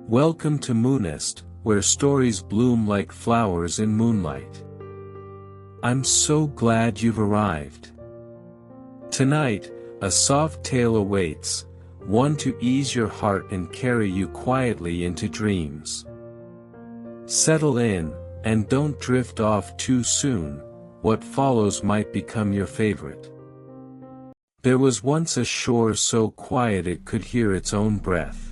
Welcome to Moonnest, where stories bloom like flowers in moonlight. I'm so glad you've arrived. Tonight, a soft tale awaits, one to ease your heart and carry you quietly into dreams. Settle in, and don't drift off too soon, what follows might become your favorite. There was once a shore so quiet it could hear its own breath.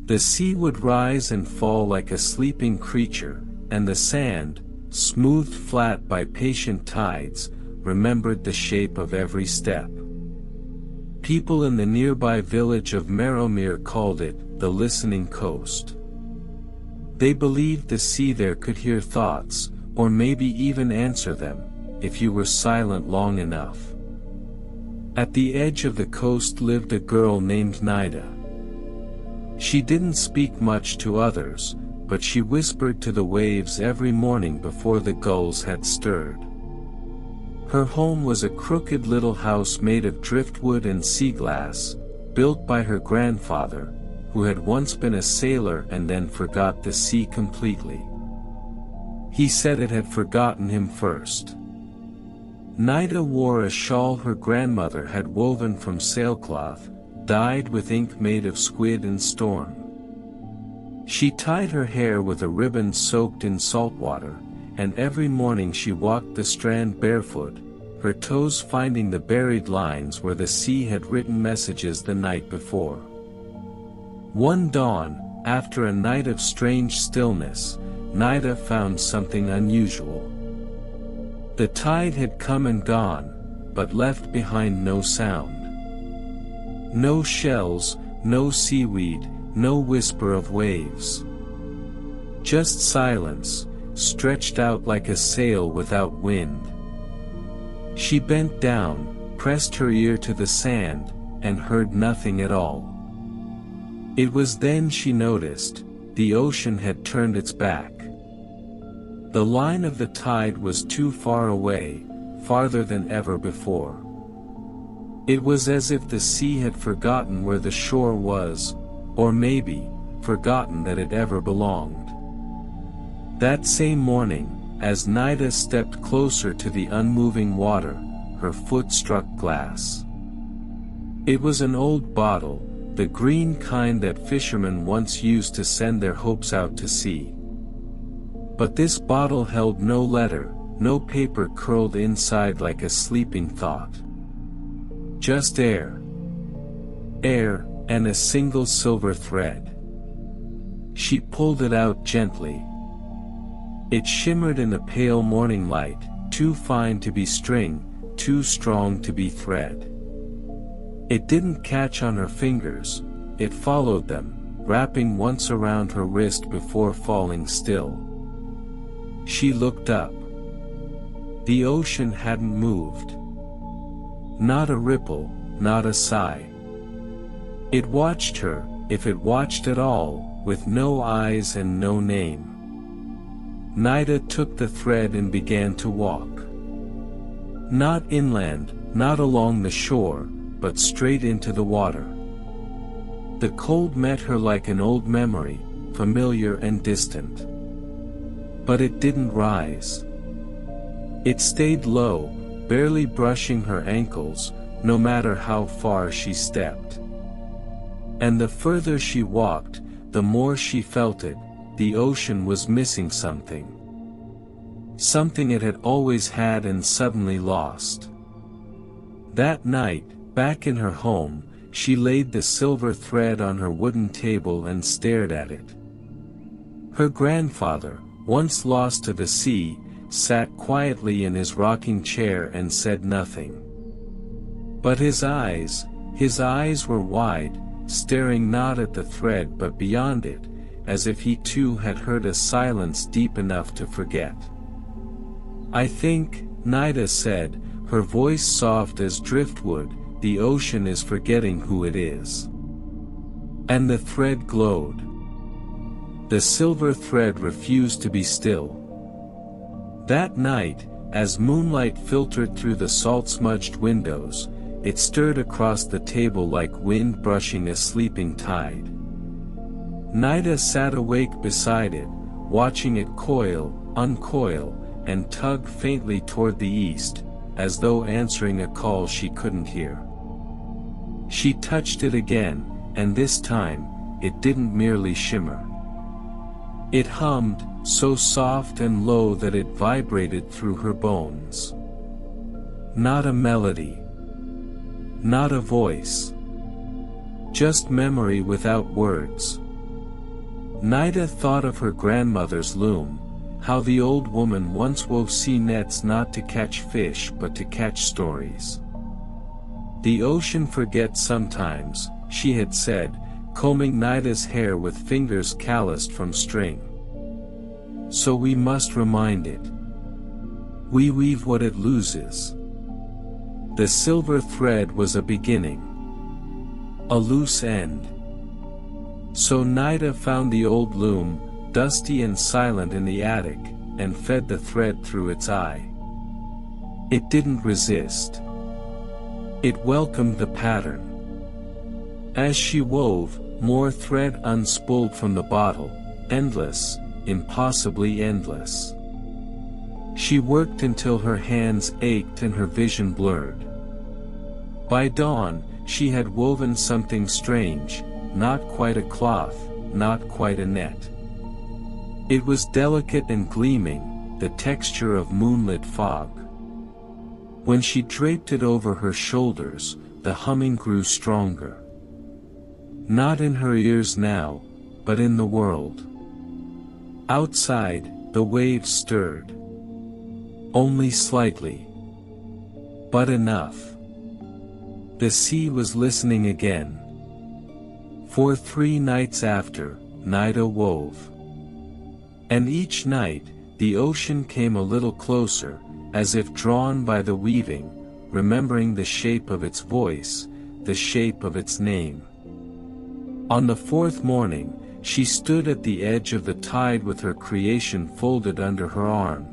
The sea would rise and fall like a sleeping creature, and the sand, smoothed flat by patient tides, remembered the shape of every step. People in the nearby village of Meadows called it the listening coast. They believed the sea there could hear thoughts, or maybe even answer them, if you were silent long enough. At the edge of the coast lived a girl named Nida. She didn't speak much to others, but she whispered to the waves every morning before the gulls had stirred. Her home was a crooked little house made of driftwood and sea glass, built by her grandfather, who had once been a sailor and then forgot the sea completely. He said it had forgotten him first. Nida wore a shawl her grandmother had woven from sailcloth, dyed with ink made of squid and storm. She tied her hair with a ribbon soaked in salt water, and every morning she walked the strand barefoot, her toes finding the buried lines where the sea had written messages the night before. One dawn, after a night of strange stillness, Nida found something unusual. The tide had come and gone, but left behind no sound. No shells, no seaweed, no whisper of waves. Just silence, stretched out like a sail without wind. She bent down, pressed her ear to the sand, and heard nothing at all. It was then she noticed, the ocean had turned its back. The line of the tide was too far away, farther than ever before. It was as if the sea had forgotten where the shore was, or maybe, forgotten that it ever belonged. That same morning, as Nida stepped closer to the unmoving water, her foot struck glass. It was an old bottle, the green kind that fishermen once used to send their hopes out to sea. But this bottle held no letter, no paper curled inside like a sleeping thought. Just air. Air, and a single silver thread. She pulled it out gently. It shimmered in the pale morning light, too fine to be string, too strong to be thread. It didn't catch on her fingers, it followed them, wrapping once around her wrist before falling still. She looked up. The ocean hadn't moved. Not a ripple, not a sigh. It watched her, if it watched at all, with no eyes and no name. Nida took the thread and began to walk. Not inland, not along the shore, but straight into the water. The cold met her like an old memory, familiar and distant. But it didn't rise. It stayed low, barely brushing her ankles, no matter how far she stepped. And the further she walked, the more she felt it, the ocean was missing something. Something it had always had and suddenly lost. That night, back in her home, she laid the silver thread on her wooden table and stared at it. Her grandfather, once lost to the sea, sat quietly in his rocking chair and said nothing. But his eyes were wide, staring not at the thread but beyond it, as if he too had heard a silence deep enough to forget. I think, Nida said, her voice soft as driftwood, the ocean is forgetting who it is. And the thread glowed. The silver thread refused to be still. That night, as moonlight filtered through the salt-smudged windows, it stirred across the table like wind brushing a sleeping tide. Nida sat awake beside it, watching it coil, uncoil, and tug faintly toward the east, as though answering a call she couldn't hear. She touched it again, and this time, it didn't merely shimmer. It hummed, so soft and low that it vibrated through her bones. Not a melody. Not a voice. Just memory without words. Nida thought of her grandmother's loom, how the old woman once wove sea nets not to catch fish but to catch stories. The ocean forgets sometimes, she had said, combing Nida's hair with fingers calloused from string. So we must remind it. We weave what it loses. The silver thread was a beginning. A loose end. So Nida found the old loom, dusty and silent in the attic, and fed the thread through its eye. It didn't resist. It welcomed the pattern. As she wove, more thread unspooled from the bottle, endless, impossibly endless. She worked until her hands ached and her vision blurred. By dawn, she had woven something strange, not quite a cloth, not quite a net. It was delicate and gleaming, the texture of moonlit fog. When she draped it over her shoulders, the humming grew stronger. Not in her ears now, but in the world. Outside, the waves stirred. Only slightly. But enough. The sea was listening again. For 3 nights after, Nida wove. And each night, the ocean came a little closer, as if drawn by the weaving, remembering the shape of its voice, the shape of its name. On the 4th morning, she stood at the edge of the tide with her creation folded under her arm.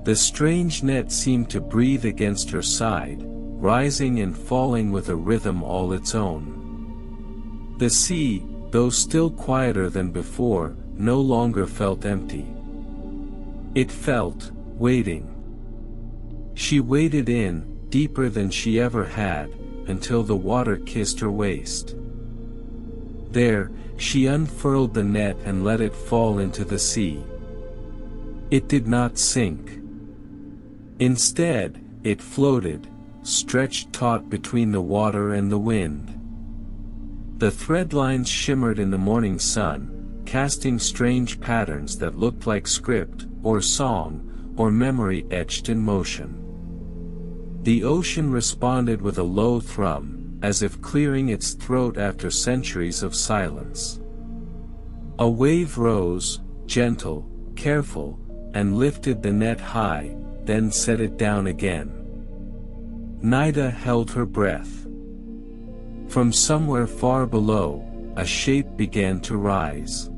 The strange net seemed to breathe against her side, rising and falling with a rhythm all its own. The sea, though still quieter than before, no longer felt empty. It felt, waiting. She waded in, deeper than she ever had, until the water kissed her waist. There, she unfurled the net and let it fall into the sea. It did not sink. Instead, it floated, stretched taut between the water and the wind. The thread lines shimmered in the morning sun, casting strange patterns that looked like script, or song, or memory etched in motion. The ocean responded with a low thrum, as if clearing its throat after centuries of silence. A wave rose, gentle, careful, and lifted the net high, then set it down again. Nida held her breath. From somewhere far below, a shape began to rise.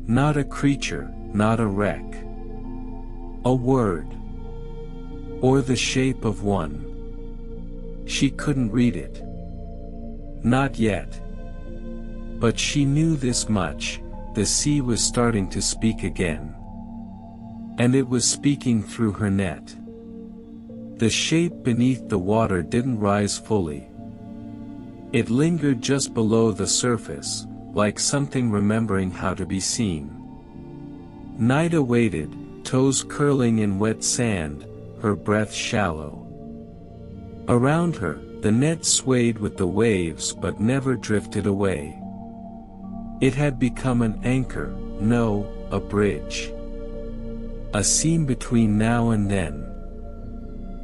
Not a creature, not a wreck. A word. Or the shape of one. She couldn't read it. Not yet. But she knew this much, the sea was starting to speak again. And it was speaking through her net. The shape beneath the water didn't rise fully. It lingered just below the surface, like something remembering how to be seen. Nida waited, toes curling in wet sand, her breath shallow. Around her, the net swayed with the waves but never drifted away. It had become an anchor, no, a bridge. A seam between now and then.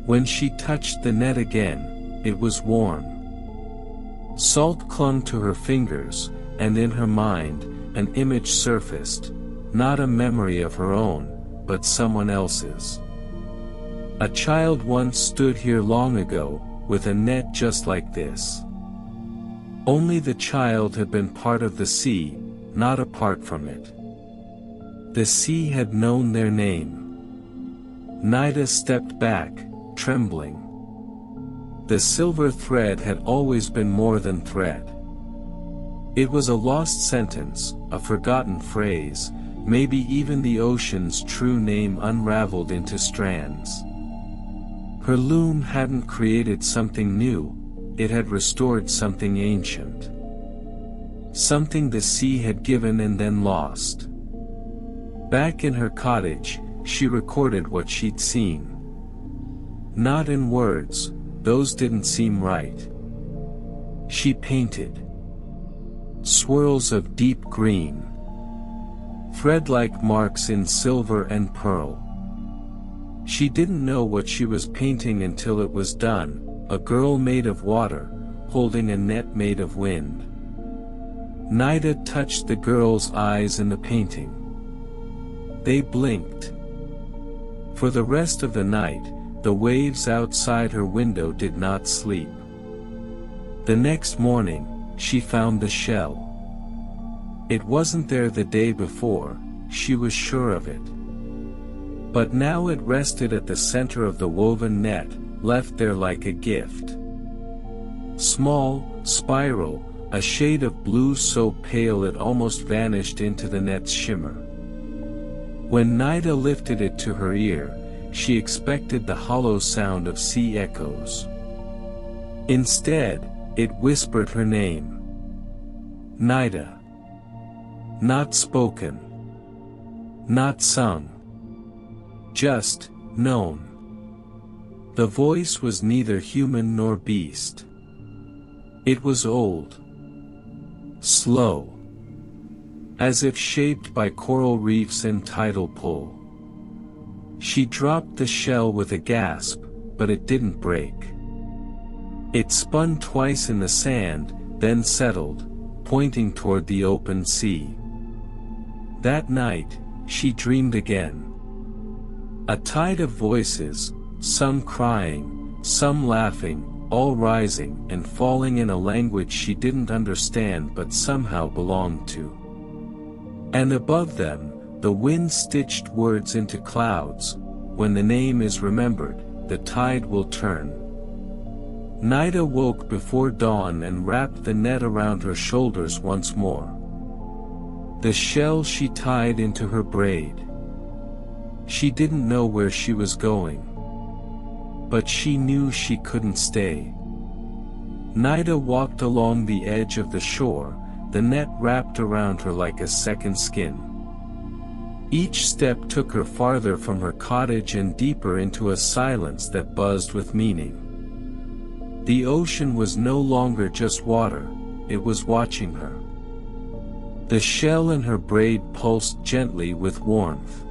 When she touched the net again, it was warm. Salt clung to her fingers, and in her mind, an image surfaced, not a memory of her own, but someone else's. A child once stood here long ago, with a net just like this. Only the child had been part of the sea, not apart from it. The sea had known their name. Nida stepped back, trembling. The silver thread had always been more than thread. It was a lost sentence, a forgotten phrase, maybe even the ocean's true name unraveled into strands. Her loom hadn't created something new, it had restored something ancient. Something the sea had given and then lost. Back in her cottage, she recorded what she'd seen. Not in words, those didn't seem right. She painted. Swirls of deep green. Thread-like marks in silver and pearl. She didn't know what she was painting until it was done, a girl made of water, holding a net made of wind. Nida touched the girl's eyes in the painting. They blinked. For the rest of the night, the waves outside her window did not sleep. The next morning, she found the shell. It wasn't there the day before, she was sure of it. But now it rested at the center of the woven net, left there like a gift. Small, spiral, a shade of blue so pale it almost vanished into the net's shimmer. When Nida lifted it to her ear, she expected the hollow sound of sea echoes. Instead, it whispered her name. Nida. Not spoken. Not sung. Just known. The voice was neither human nor beast. It was old. Slow. As if shaped by coral reefs and tidal pull. She dropped the shell with a gasp, but it didn't break. It spun twice in the sand, then settled, pointing toward the open sea. That night, she dreamed again. A tide of voices, some crying, some laughing, all rising and falling in a language she didn't understand but somehow belonged to. And above them, the wind stitched words into clouds. When the name is remembered, the tide will turn. Nida woke before dawn and wrapped the net around her shoulders once more. The shell she tied into her braid. She didn't know where she was going. But she knew she couldn't stay. Nida walked along the edge of the shore, the net wrapped around her like a second skin. Each step took her farther from her cottage and deeper into a silence that buzzed with meaning. The ocean was no longer just water, it was watching her. The shell in her braid pulsed gently with warmth.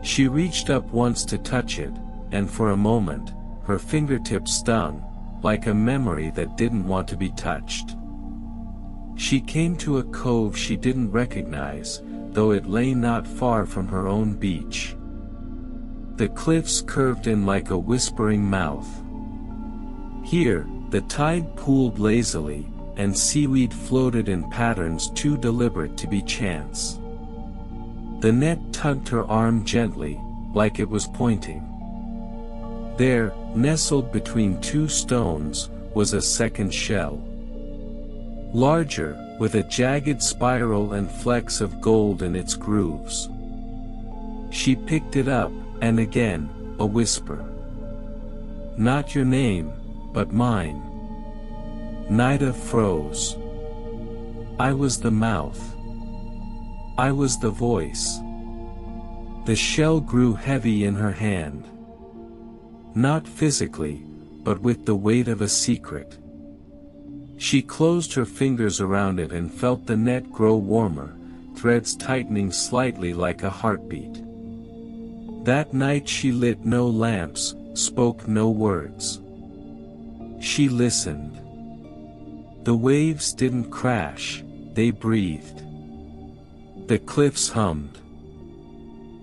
She reached up once to touch it, and for a moment, her fingertips stung, like a memory that didn't want to be touched. She came to a cove she didn't recognize, though it lay not far from her own beach. The cliffs curved in like a whispering mouth. Here, the tide pooled lazily, and seaweed floated in patterns too deliberate to be chance. The net tugged her arm gently, like it was pointing. There, nestled between two stones, was a second shell. Larger, with a jagged spiral and flecks of gold in its grooves. She picked it up, and again, a whisper. Not your name, but mine. Nida froze. I was the mouth. I was the voice. The shell grew heavy in her hand. Not physically, but with the weight of a secret. She closed her fingers around it and felt the net grow warmer, threads tightening slightly like a heartbeat. That night she lit no lamps, spoke no words. She listened. The waves didn't crash, they breathed. The cliffs hummed.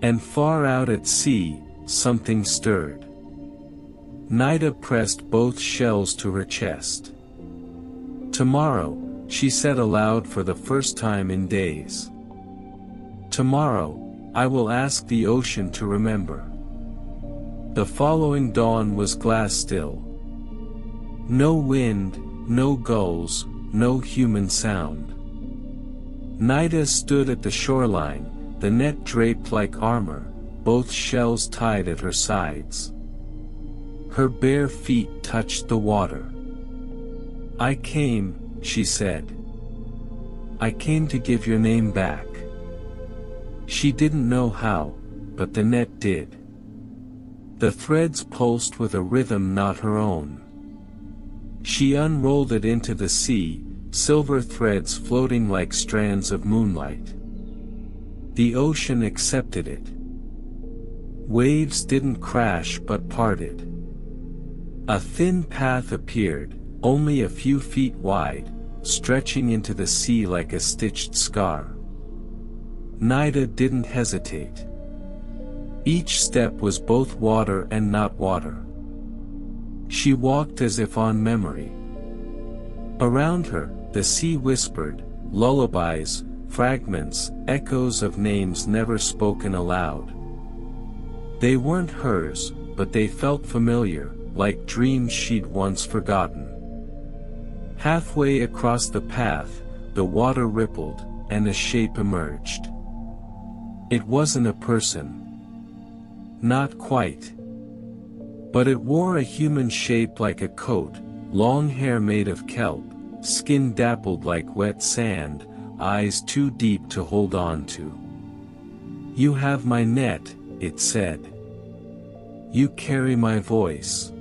And far out at sea, something stirred. Nida pressed both shells to her chest. Tomorrow, she said aloud for the first time in days. Tomorrow, I will ask the ocean to remember. The following dawn was glass still. No wind, no gulls, no human sound. Nida stood at the shoreline, the net draped like armor, both shells tied at her sides. Her bare feet touched the water. "I came," she said. "I came to give your name back." She didn't know how, but the net did. The threads pulsed with a rhythm not her own. She unrolled it into the sea, silver threads floating like strands of moonlight. The ocean accepted it. Waves didn't crash but parted. A thin path appeared, only a few feet wide, stretching into the sea like a stitched scar. Nida didn't hesitate. Each step was both water and not water. She walked as if on memory. Around her, the sea whispered, lullabies, fragments, echoes of names never spoken aloud. They weren't hers, but they felt familiar, like dreams she'd once forgotten. Halfway across the path, the water rippled, and a shape emerged. It wasn't a person. Not quite. But it wore a human shape like a coat, long hair made of kelp, skin dappled like wet sand, eyes too deep to hold on to. "You have my net," it said. "You carry my voice."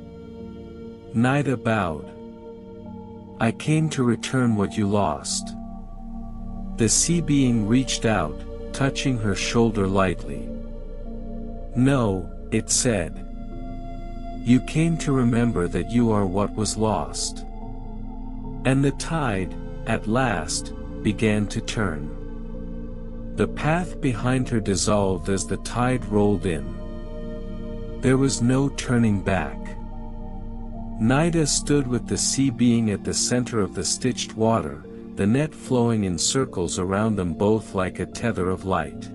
Nida bowed. "I came to return what you lost." The sea being reached out, touching her shoulder lightly. "No," it said. "You came to remember that you are what was lost." And the tide, at last, began to turn. The path behind her dissolved as the tide rolled in. There was no turning back. Nida stood with the sea being at the center of the stitched water, the net flowing in circles around them both like a tether of light.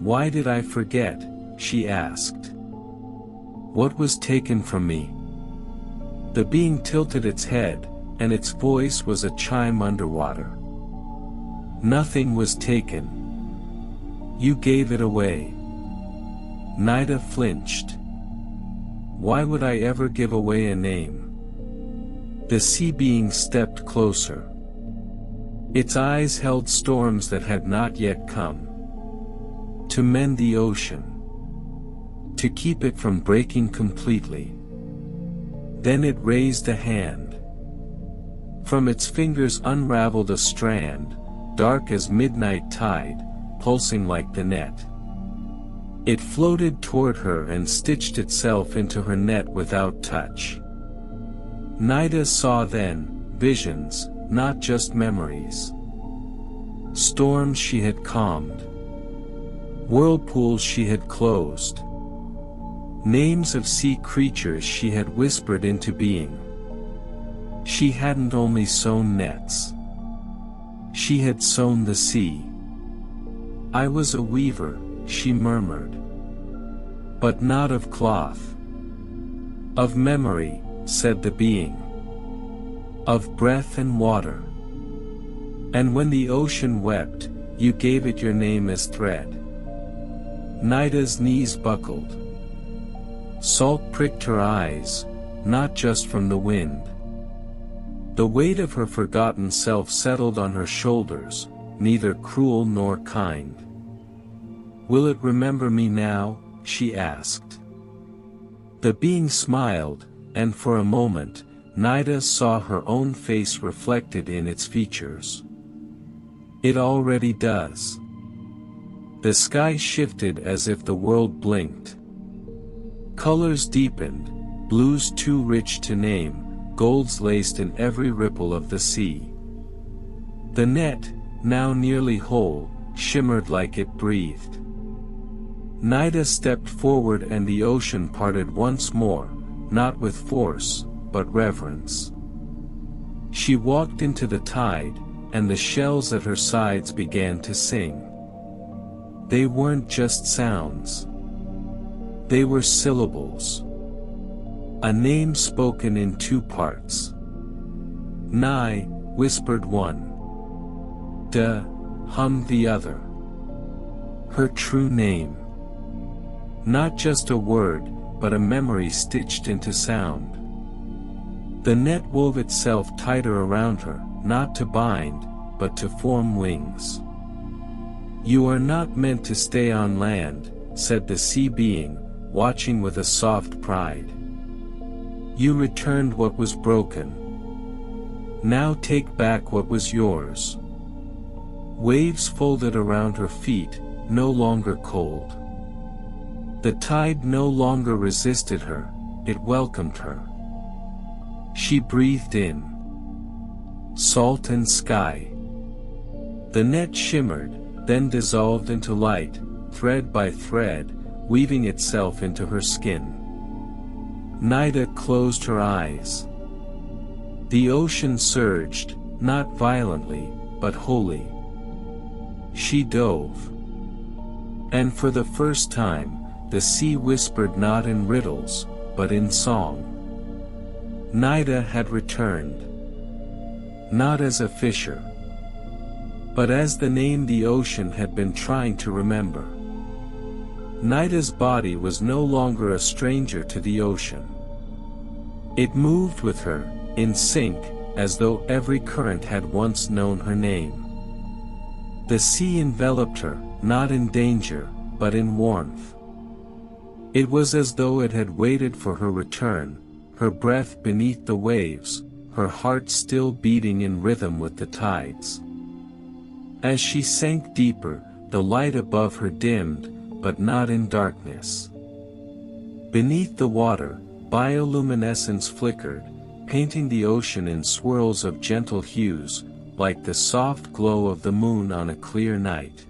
"Why did I forget?" she asked. "What was taken from me?" The being tilted its head, and its voice was a chime underwater. "Nothing was taken. You gave it away." Nida flinched. "Why would I ever give away a name?" The sea being stepped closer. Its eyes held storms that had not yet come. To mend the ocean. To keep it from breaking completely. Then it raised a hand. From its fingers unraveled a strand, dark as midnight tide, pulsing like the net. It floated toward her and stitched itself into her net without touch. Nida saw then, visions, not just memories. Storms she had calmed. Whirlpools she had closed. Names of sea creatures she had whispered into being. She hadn't only sewn nets. She had sewn the sea. "I was a weaver," she murmured. "But not of cloth." "Of memory," said the being. "Of breath and water. And when the ocean wept, you gave it your name as thread." Nida's knees buckled. Salt pricked her eyes, not just from the wind. The weight of her forgotten self settled on her shoulders, neither cruel nor kind. "Will it remember me now?" she asked. The being smiled, and for a moment, Nida saw her own face reflected in its features. "It already does." The sky shifted as if the world blinked. Colors deepened, blues too rich to name, golds laced in every ripple of the sea. The net, now nearly whole, shimmered like it breathed. Nida stepped forward and the ocean parted once more, not with force, but reverence. She walked into the tide, and the shells at her sides began to sing. They weren't just sounds. They were syllables. A name spoken in two parts. Ni, whispered one. Duh, hummed the other. Her true name. Not just a word, but a memory stitched into sound. The net wove itself tighter around her, not to bind, but to form wings. You are not meant to stay on land, said the sea being, watching with a soft pride. You returned what was broken. Now take back what was yours. Waves folded around her feet, no longer cold. The tide no longer resisted her, it welcomed her. She breathed in salt and sky. The net shimmered, then dissolved into light, thread by thread, weaving itself into her skin. Nida closed her eyes. The ocean surged, not violently, but wholly. She dove. And for the first time, the sea whispered not in riddles, but in song. Nida had returned. Not as a fisher, but as the name the ocean had been trying to remember. Nida's body was no longer a stranger to the ocean. It moved with her, in sync, as though every current had once known her name. The sea enveloped her, not in danger, but in warmth. It was as though it had waited for her return, her breath beneath the waves, her heart still beating in rhythm with the tides. As she sank deeper, the light above her dimmed, but not in darkness. Beneath the water, bioluminescence flickered, painting the ocean in swirls of gentle hues, like the soft glow of the moon on a clear night.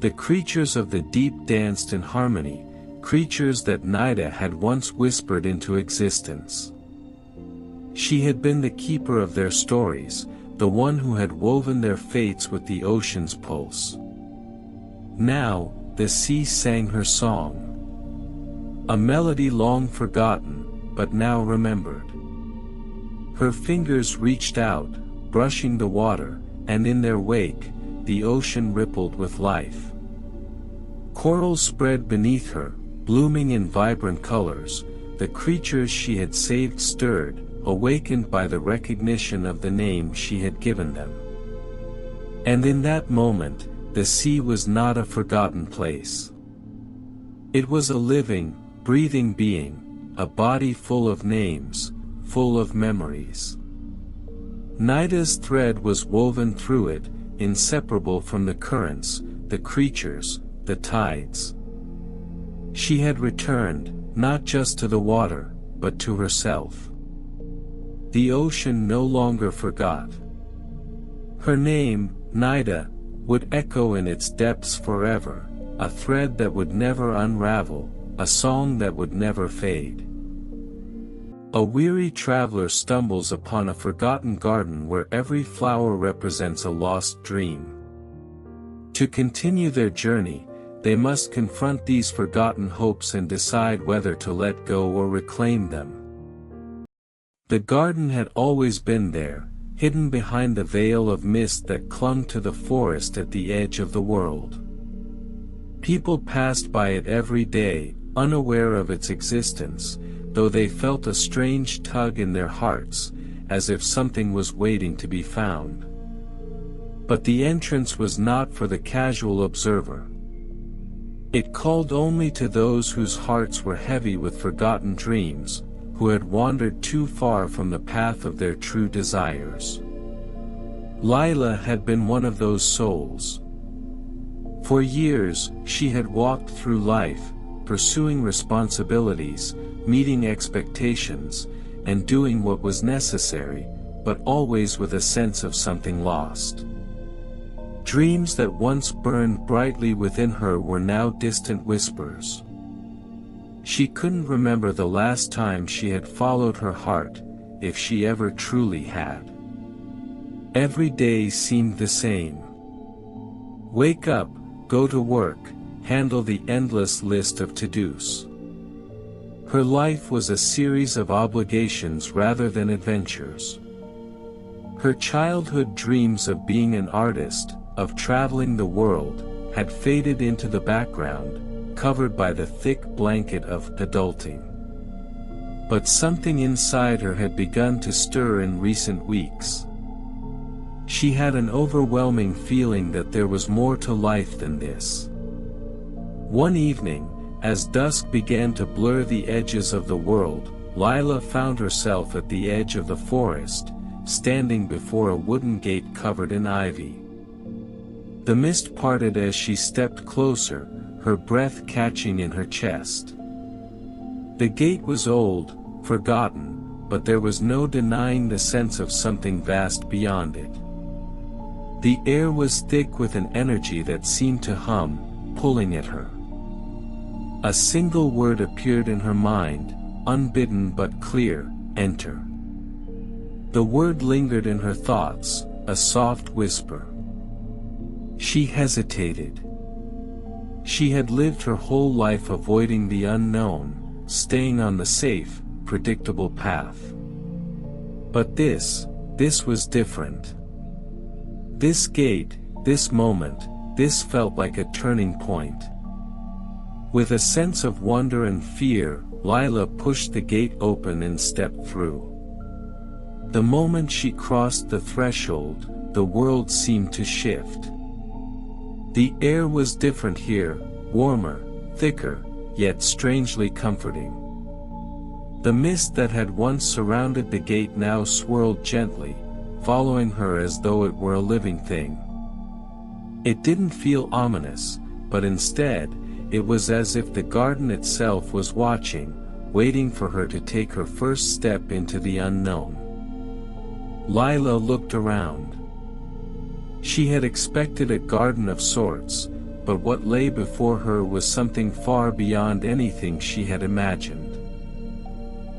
The creatures of the deep danced in harmony, creatures that Nida had once whispered into existence. She had been the keeper of their stories, the one who had woven their fates with the ocean's pulse. Now, the sea sang her song. A melody long forgotten, but now remembered. Her fingers reached out, brushing the water, and in their wake, the ocean rippled with life. Corals spread beneath her, blooming in vibrant colors, the creatures she had saved stirred, awakened by the recognition of the name she had given them. And in that moment, the sea was not a forgotten place. It was a living, breathing being, a body full of names, full of memories. Nida's thread was woven through it, inseparable from the currents, the creatures, the tides. She had returned, not just to the water, but to herself. The ocean no longer forgot. Her name, Nida, would echo in its depths forever, a thread that would never unravel, a song that would never fade. A weary traveler stumbles upon a forgotten garden where every flower represents a lost dream. To continue their journey, they must confront these forgotten hopes and decide whether to let go or reclaim them. The garden had always been there, hidden behind the veil of mist that clung to the forest at the edge of the world. People passed by it every day, unaware of its existence, though they felt a strange tug in their hearts, as if something was waiting to be found. But the entrance was not for the casual observer. It called only to those whose hearts were heavy with forgotten dreams, who had wandered too far from the path of their true desires. Lila had been one of those souls. For years, she had walked through life, pursuing responsibilities, meeting expectations, and doing what was necessary, but always with a sense of something lost. Dreams that once burned brightly within her were now distant whispers. She couldn't remember the last time she had followed her heart, if she ever truly had. Every day seemed the same. Wake up, go to work, handle the endless list of to-dos. Her life was a series of obligations rather than adventures. Her childhood dreams of being an artist, of traveling the world, had faded into the background, covered by the thick blanket of adulting. But something inside her had begun to stir in recent weeks. She had an overwhelming feeling that there was more to life than this. One evening, as dusk began to blur the edges of the world, Lila found herself at the edge of the forest, standing before a wooden gate covered in ivy. The mist parted as she stepped closer, her breath catching in her chest. The gate was old, forgotten, but there was no denying the sense of something vast beyond it. The air was thick with an energy that seemed to hum, pulling at her. A single word appeared in her mind, unbidden but clear: enter. The word lingered in her thoughts, a soft whisper. She hesitated. She had lived her whole life avoiding the unknown, staying on the safe, predictable path. But this was different. This gate, this moment, this felt like a turning point. With a sense of wonder and fear, Lila pushed the gate open and stepped through. The moment she crossed the threshold, the world seemed to shift. The air was different here, warmer, thicker, yet strangely comforting. The mist that had once surrounded the gate now swirled gently, following her as though it were a living thing. It didn't feel ominous, but instead, it was as if the garden itself was watching, waiting for her to take her first step into the unknown. Lila looked around. She had expected a garden of sorts, but what lay before her was something far beyond anything she had imagined.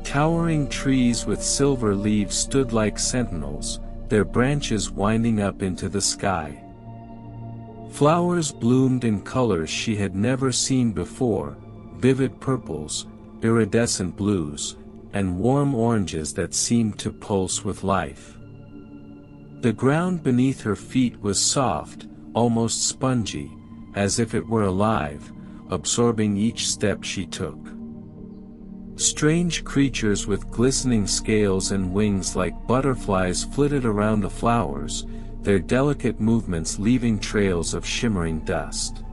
Towering trees with silver leaves stood like sentinels, their branches winding up into the sky. Flowers bloomed in colors she had never seen before, vivid purples, iridescent blues, and warm oranges that seemed to pulse with life. The ground beneath her feet was soft, almost spongy, as if it were alive, absorbing each step she took. Strange creatures with glistening scales and wings like butterflies flitted around the flowers, their delicate movements leaving trails of shimmering dust.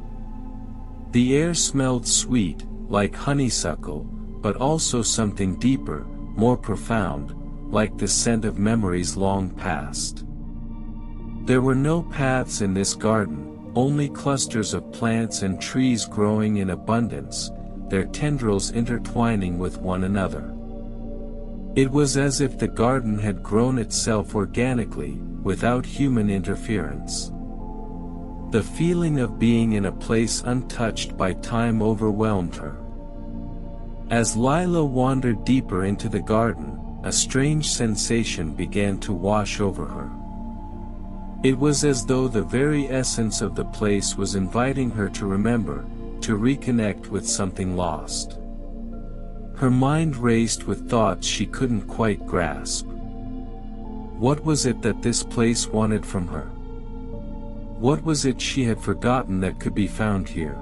The air smelled sweet, like honeysuckle, but also something deeper, more profound, like the scent of memories long past. There were no paths in this garden, only clusters of plants and trees growing in abundance, their tendrils intertwining with one another. It was as if the garden had grown itself organically, without human interference. The feeling of being in a place untouched by time overwhelmed her. As Lila wandered deeper into the garden, a strange sensation began to wash over her. It was as though the very essence of the place was inviting her to remember, to reconnect with something lost. Her mind raced with thoughts she couldn't quite grasp. What was it that this place wanted from her? What was it she had forgotten that could be found here?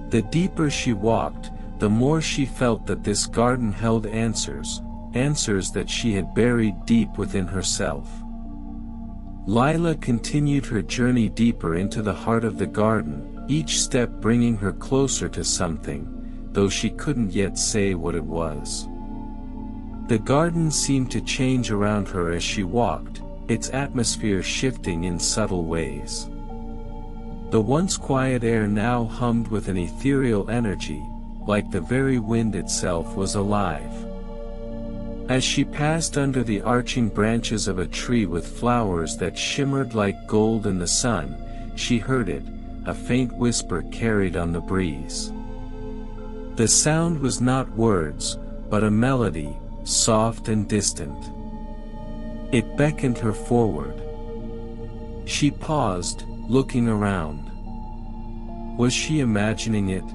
The deeper she walked, the more she felt that this garden held answers, answers that she had buried deep within herself. Lila continued her journey deeper into the heart of the garden, each step bringing her closer to something, though she couldn't yet say what it was. The garden seemed to change around her as she walked, its atmosphere shifting in subtle ways. The once quiet air now hummed with an ethereal energy, like the very wind itself was alive. As she passed under the arching branches of a tree with flowers that shimmered like gold in the sun, she heard it, a faint whisper carried on the breeze. The sound was not words, but a melody, soft and distant. It beckoned her forward. She paused, looking around. Was she imagining it?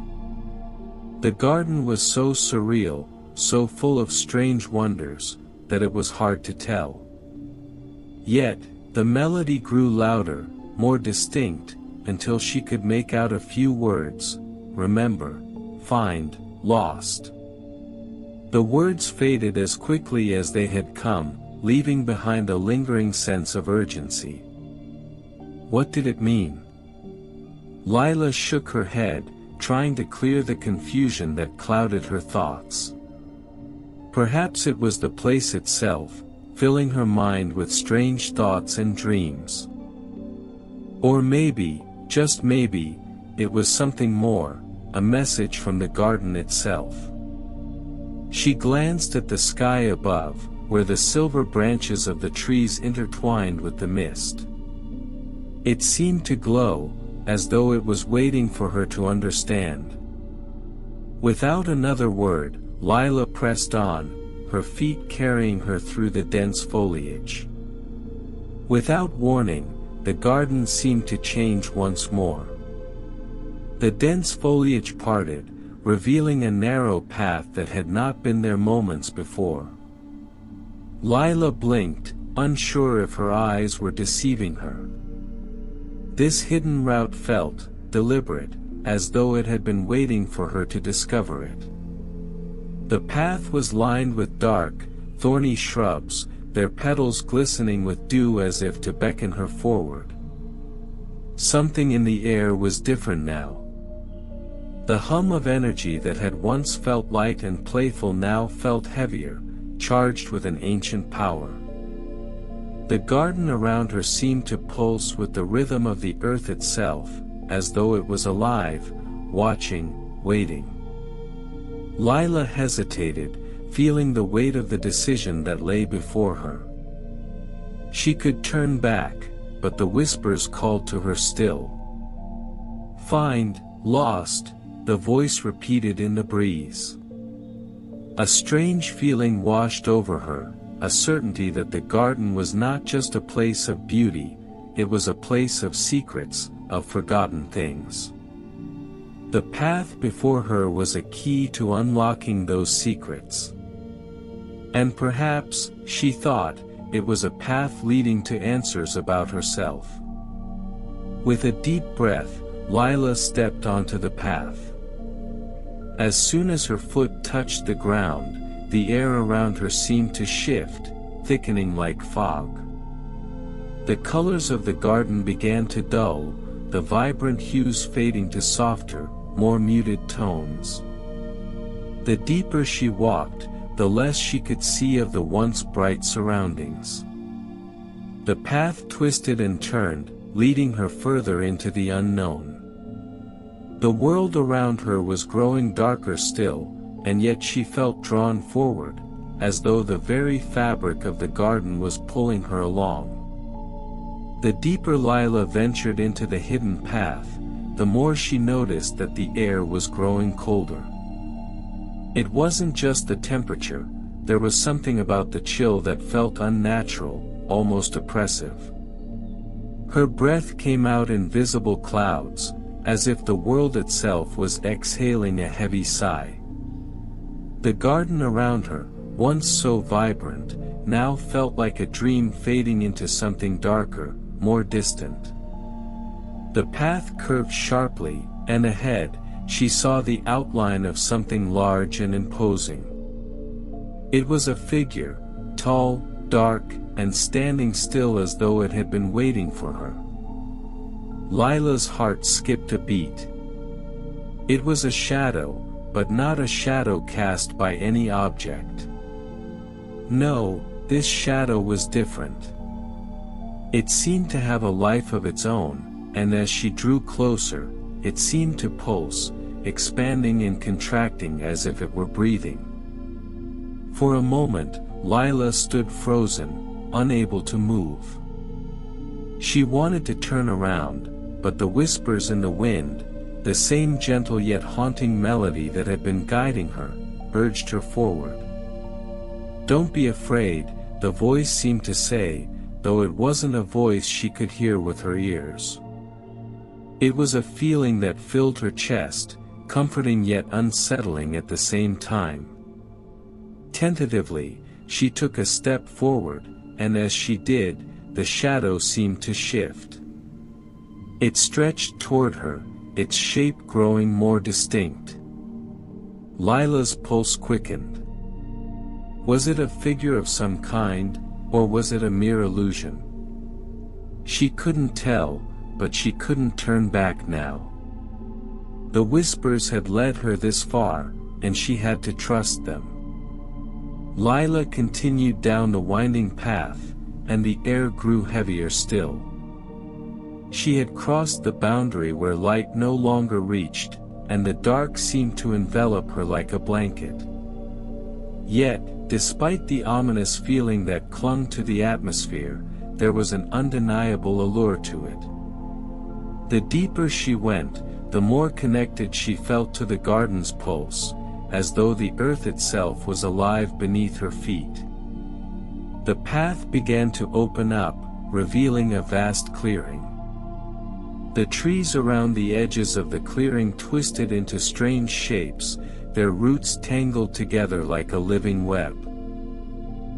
The garden was so surreal, so full of strange wonders, that it was hard to tell. Yet, the melody grew louder, more distinct, until she could make out a few words: remember, find, lost. The words faded as quickly as they had come, leaving behind a lingering sense of urgency. What did it mean? Lila shook her head, trying to clear the confusion that clouded her thoughts. Perhaps it was the place itself, filling her mind with strange thoughts and dreams. Or maybe, just maybe, it was something more, a message from the garden itself. She glanced at the sky above, where the silver branches of the trees intertwined with the mist. It seemed to glow, as though it was waiting for her to understand. Without another word, Lila pressed on, her feet carrying her through the dense foliage. Without warning, the garden seemed to change once more. The dense foliage parted, revealing a narrow path that had not been there moments before. Lila blinked, unsure if her eyes were deceiving her. This hidden route felt deliberate, as though it had been waiting for her to discover it. The path was lined with dark, thorny shrubs, their petals glistening with dew as if to beckon her forward. Something in the air was different now. The hum of energy that had once felt light and playful now felt heavier, charged with an ancient power. The garden around her seemed to pulse with the rhythm of the earth itself, as though it was alive, watching, waiting. Lila hesitated, feeling the weight of the decision that lay before her. She could turn back, but the whispers called to her still. Find, lost, the voice repeated in the breeze. A strange feeling washed over her, a certainty that the garden was not just a place of beauty, it was a place of secrets, of forgotten things. The path before her was a key to unlocking those secrets. And perhaps, she thought, it was a path leading to answers about herself. With a deep breath, Lila stepped onto the path. As soon as her foot touched the ground, the air around her seemed to shift, thickening like fog. The colors of the garden began to dull, the vibrant hues fading to softer, more muted tones. The deeper she walked, the less she could see of the once bright surroundings. The path twisted and turned, leading her further into the unknown. The world around her was growing darker still, and yet she felt drawn forward, as though the very fabric of the garden was pulling her along. The deeper Lila ventured into the hidden path, the more she noticed that the air was growing colder. It wasn't just the temperature, there was something about the chill that felt unnatural, almost oppressive. Her breath came out in visible clouds, as if the world itself was exhaling a heavy sigh. The garden around her, once so vibrant, now felt like a dream fading into something darker, more distant. The path curved sharply, and ahead, she saw the outline of something large and imposing. It was a figure, tall, dark, and standing still as though it had been waiting for her. Lila's heart skipped a beat. It was a shadow, but not a shadow cast by any object. No, this shadow was different. It seemed to have a life of its own, and as she drew closer, it seemed to pulse, expanding and contracting as if it were breathing. For a moment, Lila stood frozen, unable to move. She wanted to turn around, but the whispers in the wind, the same gentle yet haunting melody that had been guiding her, urged her forward. "Don't be afraid," the voice seemed to say, though it wasn't a voice she could hear with her ears. It was a feeling that filled her chest, comforting yet unsettling at the same time. Tentatively, she took a step forward, and as she did, the shadow seemed to shift. It stretched toward her, its shape growing more distinct. Lila's pulse quickened. Was it a figure of some kind, or was it a mere illusion? She couldn't tell, but she couldn't turn back now. The whispers had led her this far, and she had to trust them. Lila continued down the winding path, and the air grew heavier still. She had crossed the boundary where light no longer reached, and the dark seemed to envelop her like a blanket. Yet, despite the ominous feeling that clung to the atmosphere, there was an undeniable allure to it. The deeper she went, the more connected she felt to the garden's pulse, as though the earth itself was alive beneath her feet. The path began to open up, revealing a vast clearing. The trees around the edges of the clearing twisted into strange shapes, their roots tangled together like a living web.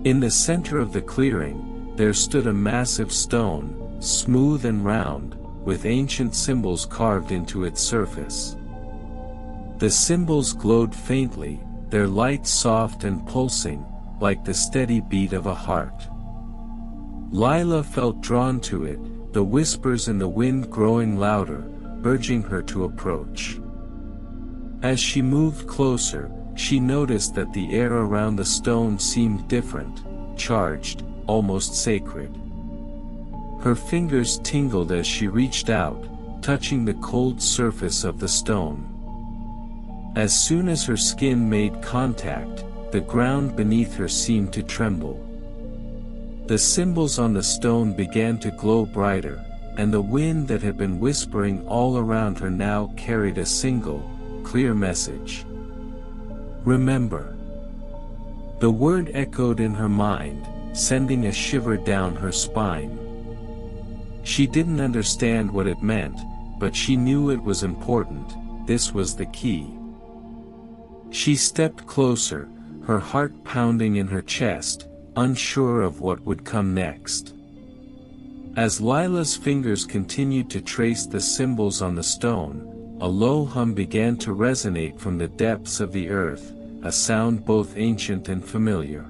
In the center of the clearing, there stood a massive stone, smooth and round, with ancient symbols carved into its surface. The symbols glowed faintly, their light soft and pulsing, like the steady beat of a heart. Lila felt drawn to it, the whispers in the wind growing louder, urging her to approach. As she moved closer, she noticed that the air around the stone seemed different, charged, almost sacred. Her fingers tingled as she reached out, touching the cold surface of the stone. As soon as her skin made contact, the ground beneath her seemed to tremble. The symbols on the stone began to glow brighter, and the wind that had been whispering all around her now carried a single, clear message. Remember. The word echoed in her mind, sending a shiver down her spine. She didn't understand what it meant, but she knew it was important. This was the key. She stepped closer, her heart pounding in her chest, unsure of what would come next. As Lila's fingers continued to trace the symbols on the stone, a low hum began to resonate from the depths of the earth, a sound both ancient and familiar.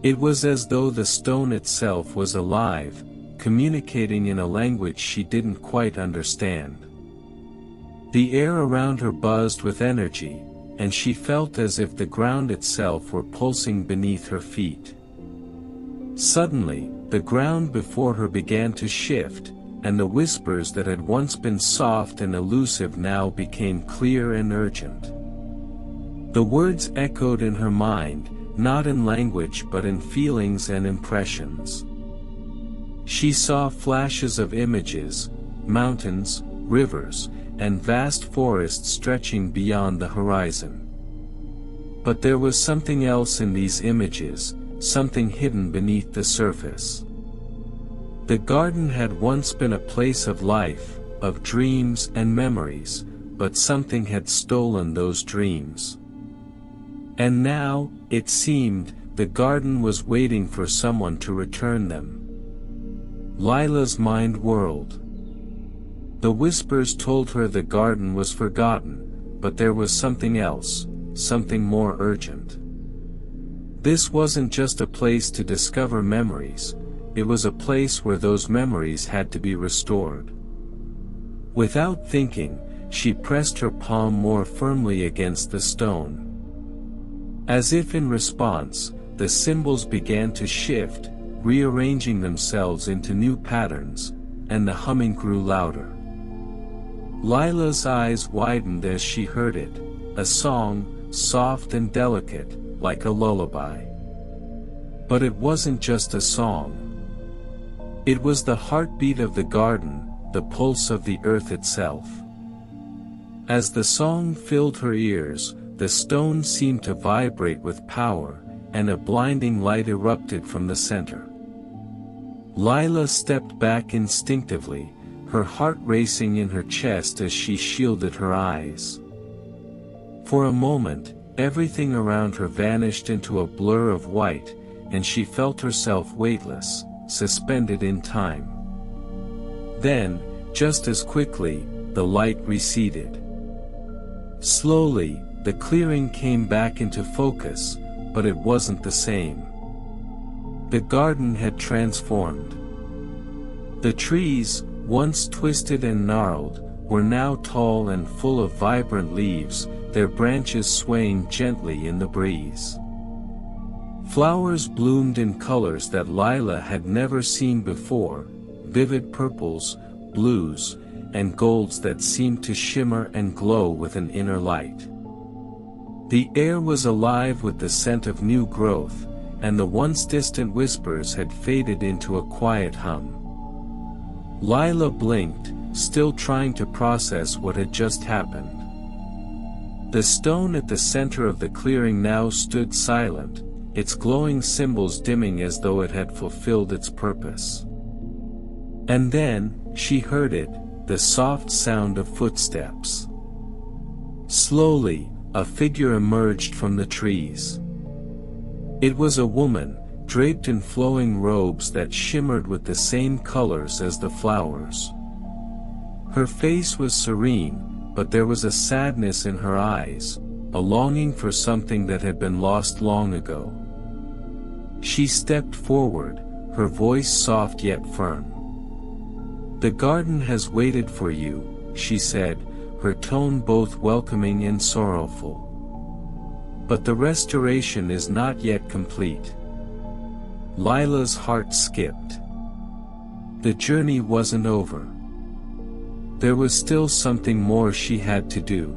It was as though the stone itself was alive, communicating in a language she didn't quite understand. The air around her buzzed with energy, and she felt as if the ground itself were pulsing beneath her feet. Suddenly, the ground before her began to shift, and the whispers that had once been soft and elusive now became clear and urgent. The words echoed in her mind, not in language but in feelings and impressions. She saw flashes of images, mountains, rivers, and vast forests stretching beyond the horizon. But there was something else in these images, something hidden beneath the surface. The garden had once been a place of life, of dreams and memories, but something had stolen those dreams. And now, it seemed, the garden was waiting for someone to return them. Lila's mind whirled. The whispers told her the garden was forgotten, but there was something else, something more urgent. This wasn't just a place to discover memories, it was a place where those memories had to be restored. Without thinking, she pressed her palm more firmly against the stone. As if in response, the symbols began to shift, rearranging themselves into new patterns, and the humming grew louder. Lila's eyes widened as she heard it, a song, soft and delicate, like a lullaby. But it wasn't just a song. It was the heartbeat of the garden, the pulse of the earth itself. As the song filled her ears, the stone seemed to vibrate with power, and a blinding light erupted from the center. Lila stepped back instinctively, her heart racing in her chest as she shielded her eyes. For a moment, everything around her vanished into a blur of white, and she felt herself weightless, suspended in time. Then, just as quickly, the light receded. Slowly, the clearing came back into focus, but it wasn't the same. The garden had transformed. The trees, once twisted and gnarled, were now tall and full of vibrant leaves, their branches swaying gently in the breeze. Flowers bloomed in colors that Lila had never seen before, vivid purples, blues, and golds that seemed to shimmer and glow with an inner light. The air was alive with the scent of new growth, and the once distant whispers had faded into a quiet hum. Lila blinked, still trying to process what had just happened. The stone at the center of the clearing now stood silent, its glowing symbols dimming as though it had fulfilled its purpose. And then, she heard it, the soft sound of footsteps. Slowly, a figure emerged from the trees. It was a woman, draped in flowing robes that shimmered with the same colors as the flowers. Her face was serene, but there was a sadness in her eyes, a longing for something that had been lost long ago. She stepped forward, her voice soft yet firm. "The garden has waited for you," she said, her tone both welcoming and sorrowful. "But the restoration is not yet complete." Lila's heart skipped. The journey wasn't over. There was still something more she had to do.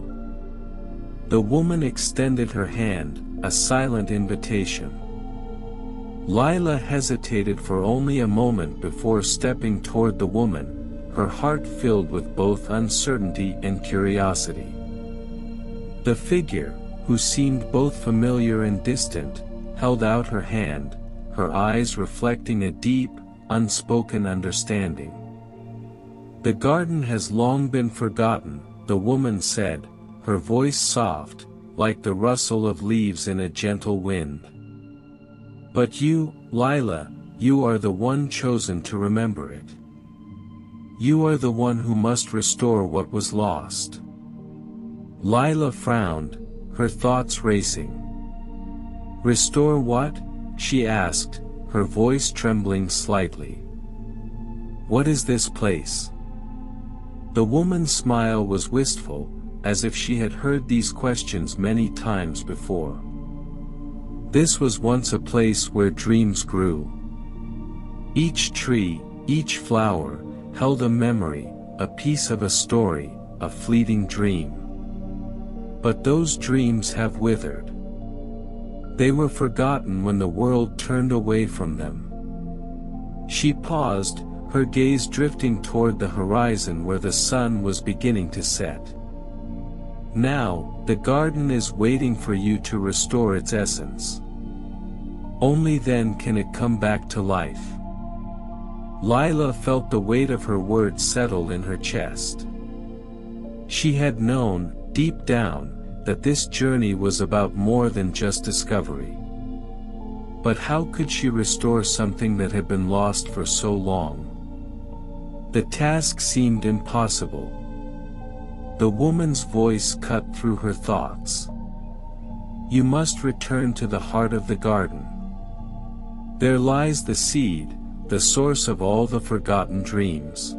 The woman extended her hand, a silent invitation. Lila hesitated for only a moment before stepping toward the woman, her heart filled with both uncertainty and curiosity. The figure, who seemed both familiar and distant, held out her hand, her eyes reflecting a deep, unspoken understanding. "The garden has long been forgotten," the woman said, her voice soft, like the rustle of leaves in a gentle wind. "But you, Lila, you are the one chosen to remember it. You are the one who must restore what was lost." Lila frowned, her thoughts racing. "Restore what?" she asked, her voice trembling slightly. "What is this place?" The woman's smile was wistful, as if she had heard these questions many times before. "This was once a place where dreams grew. Each tree, each flower, held a memory, a piece of a story, a fleeting dream. But those dreams have withered. They were forgotten when the world turned away from them." She paused, her gaze drifting toward the horizon where the sun was beginning to set. "Now, the garden is waiting for you to restore its essence. Only then can it come back to life." Lila felt the weight of her words settle in her chest. She had known, deep down, that this journey was about more than just discovery. But how could she restore something that had been lost for so long? The task seemed impossible. The woman's voice cut through her thoughts. "You must return to the heart of the garden. There lies the seed, the source of all the forgotten dreams.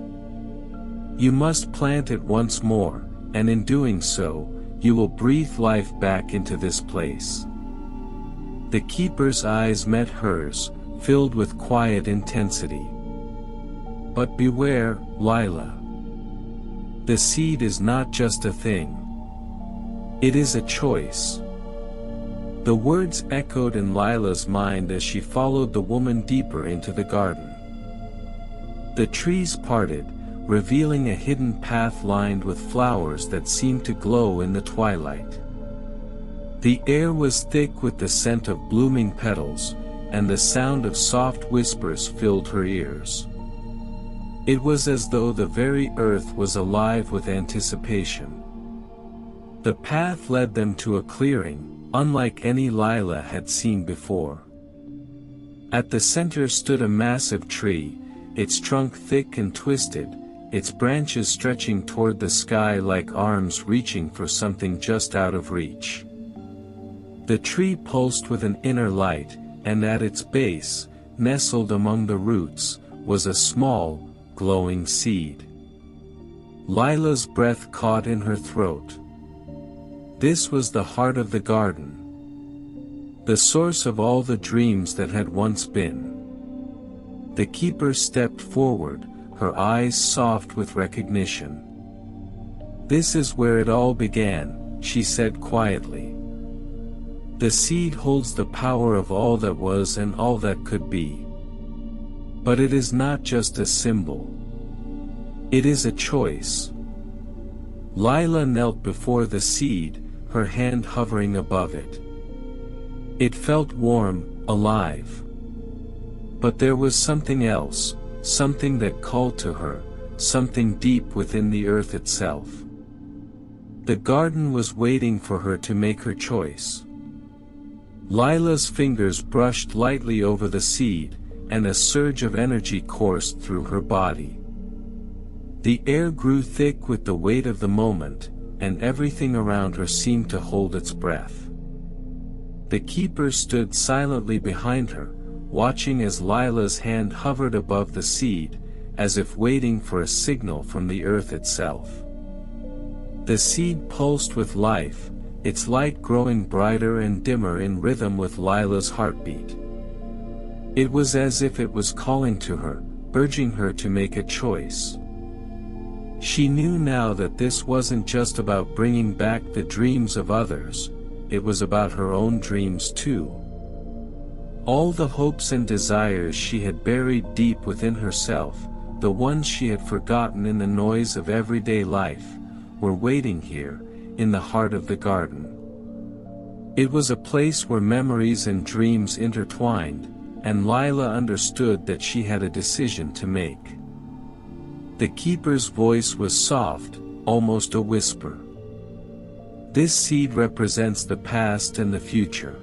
You must plant it once more, and in doing so, you will breathe life back into this place." The keeper's eyes met hers, filled with quiet intensity. "But beware, Lila. The seed is not just a thing. It is a choice." The words echoed in Lila's mind as she followed the woman deeper into the garden. The trees parted, revealing a hidden path lined with flowers that seemed to glow in the twilight. The air was thick with the scent of blooming petals, and the sound of soft whispers filled her ears. It was as though the very earth was alive with anticipation. The path led them to a clearing, unlike any Lila had seen before. At the center stood a massive tree, its trunk thick and twisted, its branches stretching toward the sky like arms reaching for something just out of reach. The tree pulsed with an inner light, and at its base, nestled among the roots, was a small, glowing seed. Lila's breath caught in her throat. This was the heart of the garden, the source of all the dreams that had once been. The keeper stepped forward, her eyes soft with recognition. "This is where it all began," she said quietly. "The seed holds the power of all that was and all that could be. But it is not just a symbol. It is a choice." Lila knelt before the seed, her hand hovering above it. It felt warm, alive. But there was something else, something that called to her, something deep within the earth itself. The garden was waiting for her to make her choice. Lila's fingers brushed lightly over the seed, and a surge of energy coursed through her body. The air grew thick with the weight of the moment, and everything around her seemed to hold its breath. The keeper stood silently behind her, watching as Lila's hand hovered above the seed, as if waiting for a signal from the earth itself. The seed pulsed with life, its light growing brighter and dimmer in rhythm with Lila's heartbeat. It was as if it was calling to her, urging her to make a choice. She knew now that this wasn't just about bringing back the dreams of others, it was about her own dreams too. All the hopes and desires she had buried deep within herself, the ones she had forgotten in the noise of everyday life, were waiting here, in the heart of the garden. It was a place where memories and dreams intertwined, and Lila understood that she had a decision to make. The keeper's voice was soft, almost a whisper. "This seed represents the past and the future.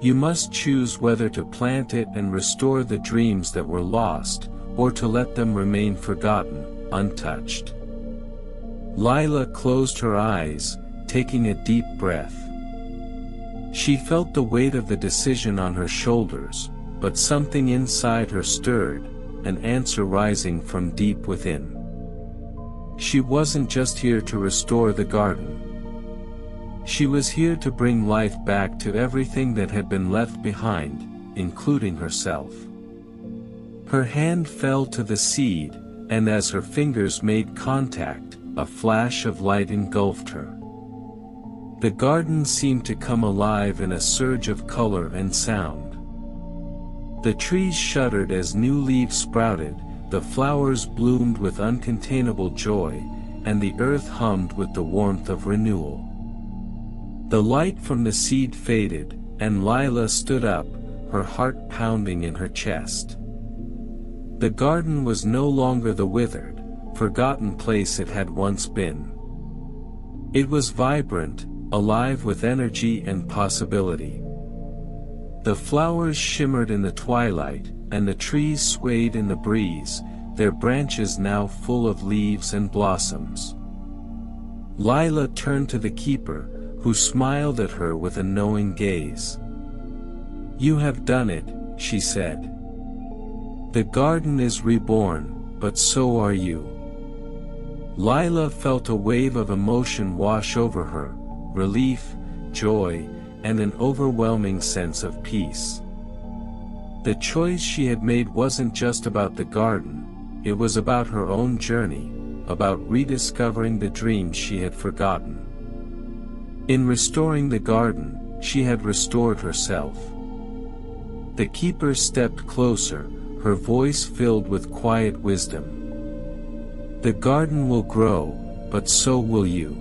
You must choose whether to plant it and restore the dreams that were lost, or to let them remain forgotten, untouched." Lila closed her eyes, taking a deep breath. She felt the weight of the decision on her shoulders, but something inside her stirred, an answer rising from deep within. She wasn't just here to restore the garden. She was here to bring life back to everything that had been left behind, including herself. Her hand fell to the seed, and as her fingers made contact, a flash of light engulfed her. The garden seemed to come alive in a surge of color and sound. The trees shuddered as new leaves sprouted, the flowers bloomed with uncontainable joy, and the earth hummed with the warmth of renewal. The light from the seed faded, and Lila stood up, her heart pounding in her chest. The garden was no longer the withered, forgotten place it had once been. It was vibrant, alive with energy and possibility. The flowers shimmered in the twilight, and the trees swayed in the breeze, their branches now full of leaves and blossoms. Lila turned to the keeper, who smiled at her with a knowing gaze. "You have done it," she said. "The garden is reborn, but so are you." Lila felt a wave of emotion wash over her, relief, joy, and an overwhelming sense of peace. The choice she had made wasn't just about the garden, it was about her own journey, about rediscovering the dreams she had forgotten. In restoring the garden, she had restored herself. The keeper stepped closer, her voice filled with quiet wisdom. "The garden will grow, but so will you.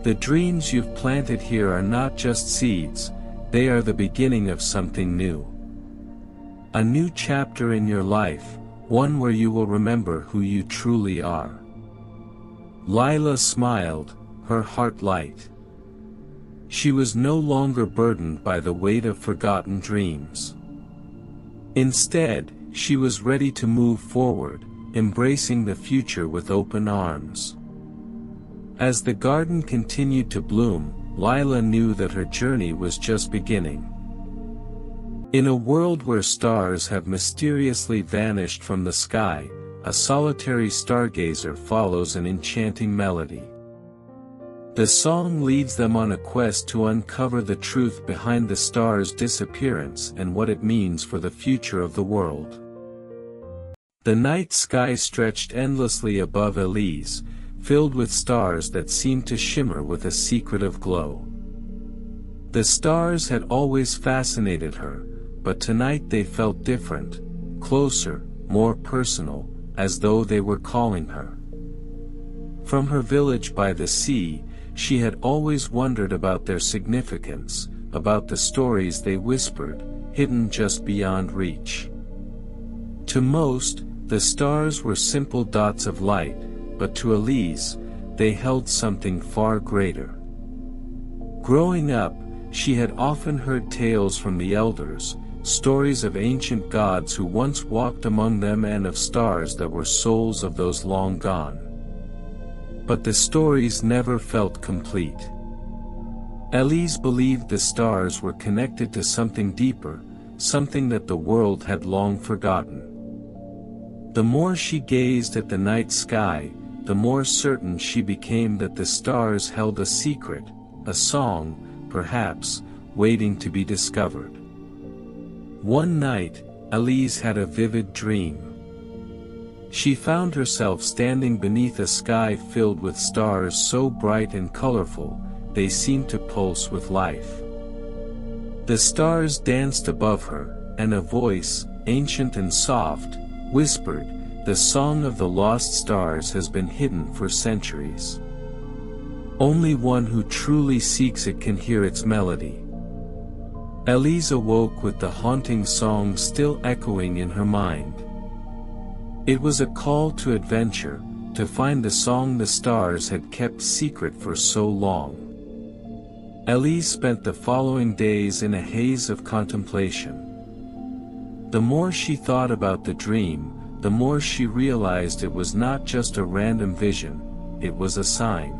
The dreams you've planted here are not just seeds, they are the beginning of something new. A new chapter in your life, one where you will remember who you truly are." Lila smiled, her heart light. She was no longer burdened by the weight of forgotten dreams. Instead, she was ready to move forward, embracing the future with open arms. As the garden continued to bloom, Lila knew that her journey was just beginning. In a world where stars have mysteriously vanished from the sky, a solitary stargazer follows an enchanting melody. The song leads them on a quest to uncover the truth behind the star's disappearance and what it means for the future of the world. The night sky stretched endlessly above Elise, filled with stars that seemed to shimmer with a secretive glow. The stars had always fascinated her, but tonight they felt different, closer, more personal, as though they were calling her. From her village by the sea, she had always wondered about their significance, about the stories they whispered, hidden just beyond reach. To most, the stars were simple dots of light, but to Elise, they held something far greater. Growing up, she had often heard tales from the elders, stories of ancient gods who once walked among them and of stars that were souls of those long gone. But the stories never felt complete. Elise believed the stars were connected to something deeper, something that the world had long forgotten. The more she gazed at the night sky, the more certain she became that the stars held a secret, a song, perhaps, waiting to be discovered. One night, Elise had a vivid dream. She found herself standing beneath a sky filled with stars so bright and colorful, they seemed to pulse with life. The stars danced above her, and a voice, ancient and soft, whispered, "The song of the lost stars has been hidden for centuries. Only one who truly seeks it can hear its melody." Elise awoke with the haunting song still echoing in her mind. It was a call to adventure, to find the song the stars had kept secret for so long. Elise spent the following days in a haze of contemplation. The more she thought about the dream, the more she realized it was not just a random vision, it was a sign.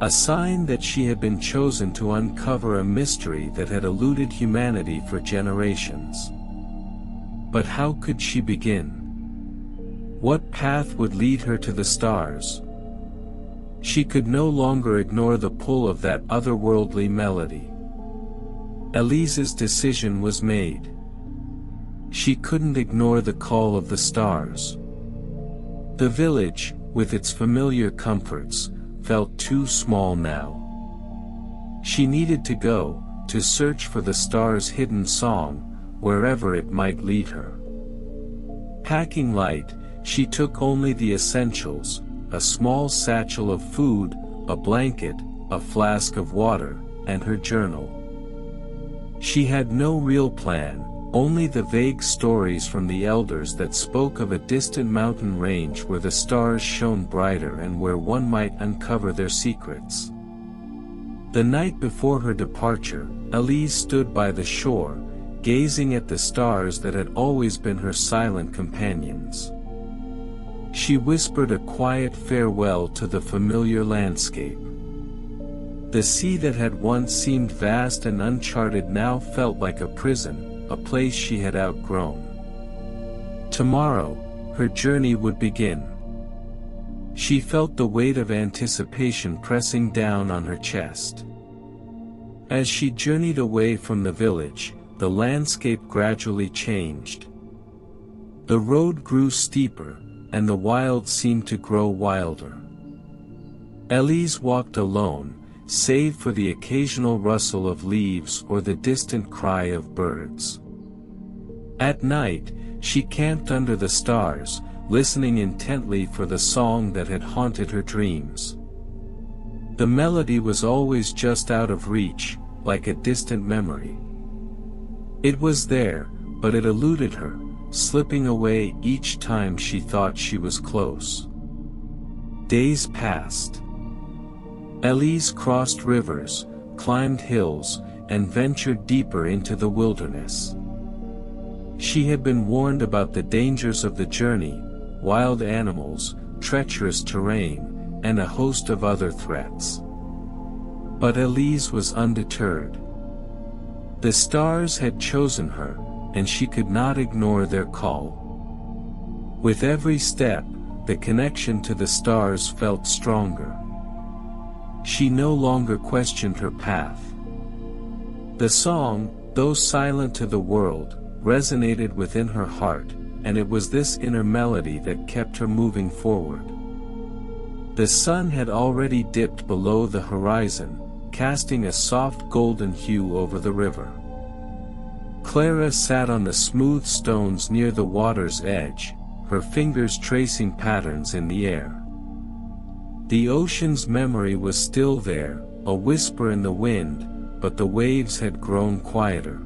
A sign that she had been chosen to uncover a mystery that had eluded humanity for generations. But how could she begin? What path would lead her to the stars? She could no longer ignore the pull of that otherworldly melody. Elise's decision was made. She couldn't ignore the call of the stars. The village, with its familiar comforts, felt too small now. She needed to go, to search for the stars' hidden song, wherever it might lead her. Packing light, she took only the essentials, a small satchel of food, a blanket, a flask of water, and her journal. She had no real plan, only the vague stories from the elders that spoke of a distant mountain range where the stars shone brighter and where one might uncover their secrets. The night before her departure, Elise stood by the shore, gazing at the stars that had always been her silent companions. She whispered a quiet farewell to the familiar landscape. The sea that had once seemed vast and uncharted now felt like a prison, a place she had outgrown. Tomorrow, her journey would begin. She felt the weight of anticipation pressing down on her chest. As she journeyed away from the village, the landscape gradually changed. The road grew steeper, and the wild seemed to grow wilder. Elise walked alone, save for the occasional rustle of leaves or the distant cry of birds. At night, she camped under the stars, listening intently for the song that had haunted her dreams. The melody was always just out of reach, like a distant memory. It was there, but it eluded her, slipping away each time she thought she was close. Days passed. Elise crossed rivers, climbed hills, and ventured deeper into the wilderness. She had been warned about the dangers of the journey, wild animals, treacherous terrain, and a host of other threats. But Elise was undeterred. The stars had chosen her, and she could not ignore their call. With every step, the connection to the stars felt stronger. She no longer questioned her path. The song, though silent to the world, resonated within her heart, and it was this inner melody that kept her moving forward. The sun had already dipped below the horizon, casting a soft golden hue over the river. Clara sat on the smooth stones near the water's edge, her fingers tracing patterns in the air. The ocean's memory was still there, a whisper in the wind, but the waves had grown quieter.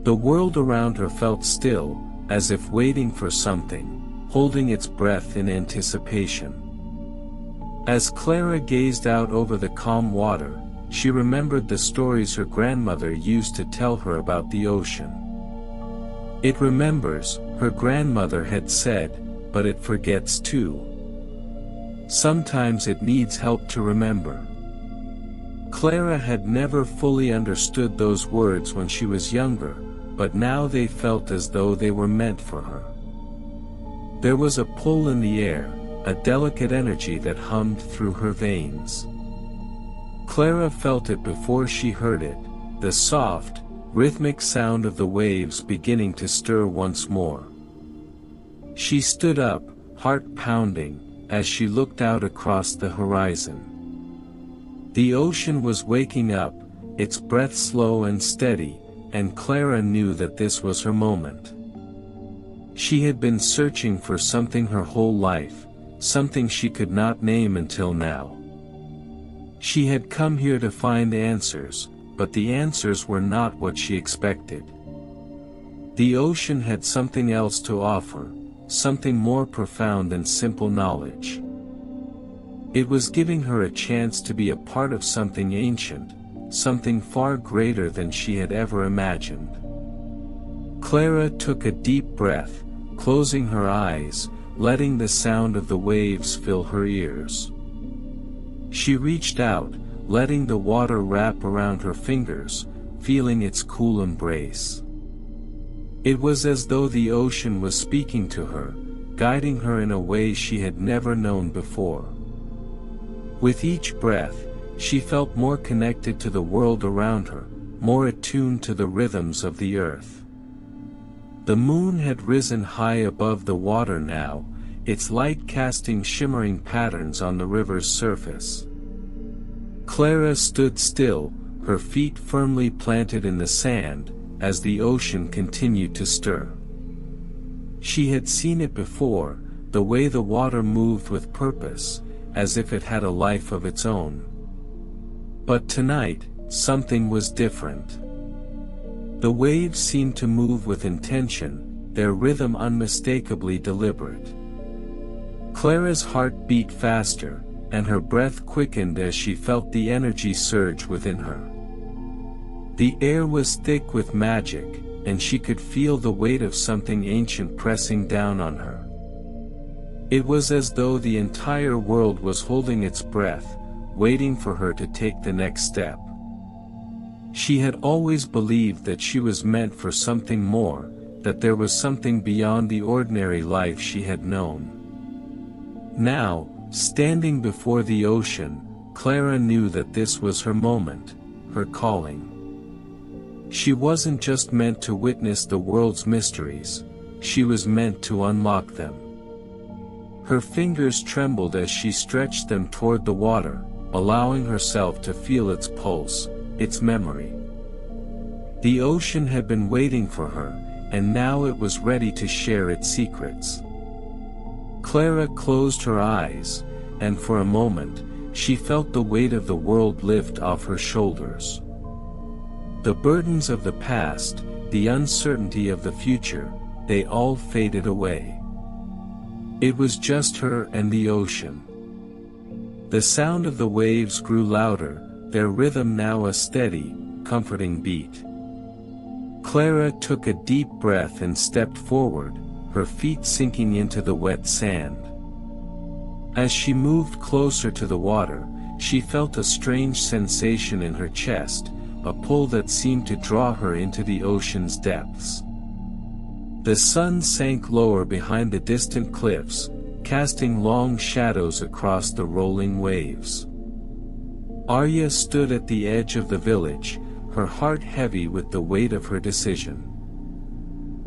The world around her felt still, as if waiting for something, holding its breath in anticipation. As Clara gazed out over the calm water, she remembered the stories her grandmother used to tell her about the ocean. It remembers, her grandmother had said, but it forgets too. Sometimes it needs help to remember. Clara had never fully understood those words when she was younger, but now they felt as though they were meant for her. There was a pull in the air, a delicate energy that hummed through her veins. Clara felt it before she heard it, the soft, rhythmic sound of the waves beginning to stir once more. She stood up, heart pounding, as she looked out across the horizon. The ocean was waking up, its breath slow and steady, and Clara knew that this was her moment. She had been searching for something her whole life, something she could not name until now. She had come here to find answers, but the answers were not what she expected. The ocean had something else to offer, something more profound than simple knowledge. It was giving her a chance to be a part of something ancient, something far greater than she had ever imagined. Clara took a deep breath, closing her eyes, letting the sound of the waves fill her ears. She reached out, letting the water wrap around her fingers, feeling its cool embrace. It was as though the ocean was speaking to her, guiding her in a way she had never known before. With each breath, she felt more connected to the world around her, more attuned to the rhythms of the earth. The moon had risen high above the water now, its light casting shimmering patterns on the river's surface. Clara stood still, her feet firmly planted in the sand, as the ocean continued to stir. She had seen it before, the way the water moved with purpose, as if it had a life of its own. But tonight, something was different. The waves seemed to move with intention, their rhythm unmistakably deliberate. Clara's heart beat faster, and her breath quickened as she felt the energy surge within her. The air was thick with magic, and she could feel the weight of something ancient pressing down on her. It was as though the entire world was holding its breath, waiting for her to take the next step. She had always believed that she was meant for something more, that there was something beyond the ordinary life she had known. Now, standing before the ocean, Clara knew that this was her moment, her calling. She wasn't just meant to witness the world's mysteries, she was meant to unlock them. Her fingers trembled as she stretched them toward the water, allowing herself to feel its pulse, its memory. The ocean had been waiting for her, and now it was ready to share its secrets. Clara closed her eyes, and for a moment, she felt the weight of the world lift off her shoulders. The burdens of the past, the uncertainty of the future, they all faded away. It was just her and the ocean. The sound of the waves grew louder, their rhythm now a steady, comforting beat. Clara took a deep breath and stepped forward, her feet sinking into the wet sand. As she moved closer to the water, she felt a strange sensation in her chest, a pull that seemed to draw her into the ocean's depths. The sun sank lower behind the distant cliffs, casting long shadows across the rolling waves. Arya stood at the edge of the village, her heart heavy with the weight of her decision.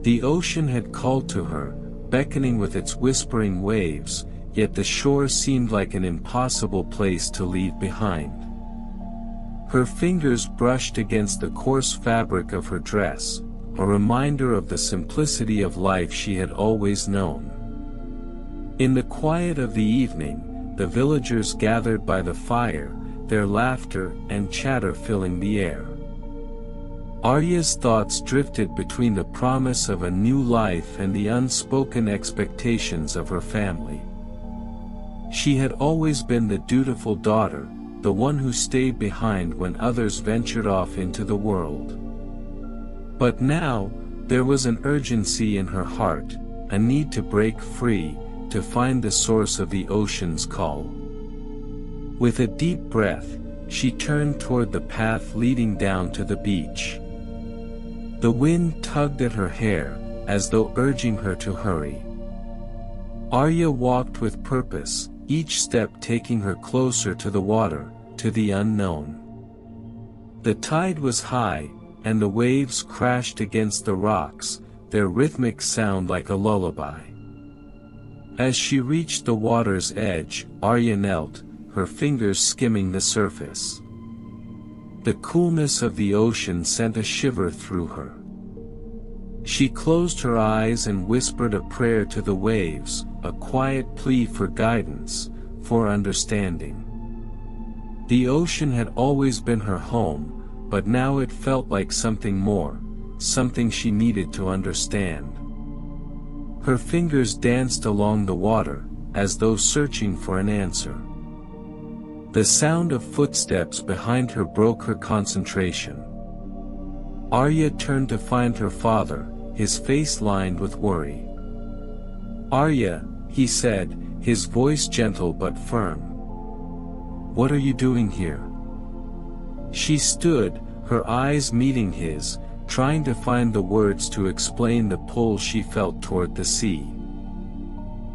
The ocean had called to her, beckoning with its whispering waves, yet the shore seemed like an impossible place to leave behind. Her fingers brushed against the coarse fabric of her dress, a reminder of the simplicity of life she had always known. In the quiet of the evening, the villagers gathered by the fire, their laughter and chatter filling the air. Arya's thoughts drifted between the promise of a new life and the unspoken expectations of her family. She had always been the dutiful daughter, the one who stayed behind when others ventured off into the world. But now, there was an urgency in her heart, a need to break free, to find the source of the ocean's call. With a deep breath, she turned toward the path leading down to the beach. The wind tugged at her hair, as though urging her to hurry. Arya walked with purpose, each step taking her closer to the water, to the unknown. The tide was high, and the waves crashed against the rocks, their rhythmic sound like a lullaby. As she reached the water's edge, Arya knelt, her fingers skimming the surface. The coolness of the ocean sent a shiver through her. She closed her eyes and whispered a prayer to the waves, a quiet plea for guidance, for understanding. The ocean had always been her home, but now it felt like something more, something she needed to understand. Her fingers danced along the water, as though searching for an answer. The sound of footsteps behind her broke her concentration. Arya turned to find her father, his face lined with worry. "Arya," he said, his voice gentle but firm. "What are you doing here?" She stood, her eyes meeting his, trying to find the words to explain the pull she felt toward the sea.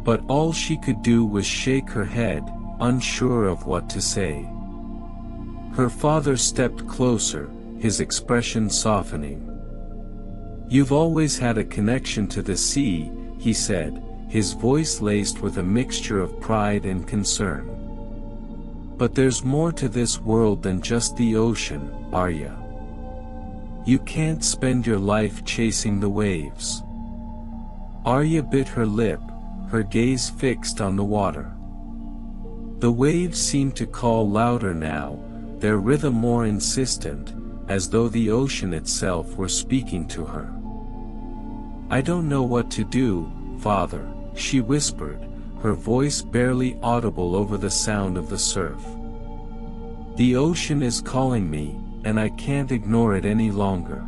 But all she could do was shake her head, unsure of what to say. Her father stepped closer, his expression softening. "You've always had a connection to the sea," he said, his voice laced with a mixture of pride and concern. "But there's more to this world than just the ocean, Arya. You can't spend your life chasing the waves." Arya bit her lip, her gaze fixed on the water. The waves seemed to call louder now, their rhythm more insistent, as though the ocean itself were speaking to her. "I don't know what to do, Father," she whispered, her voice barely audible over the sound of the surf. "The ocean is calling me, and I can't ignore it any longer."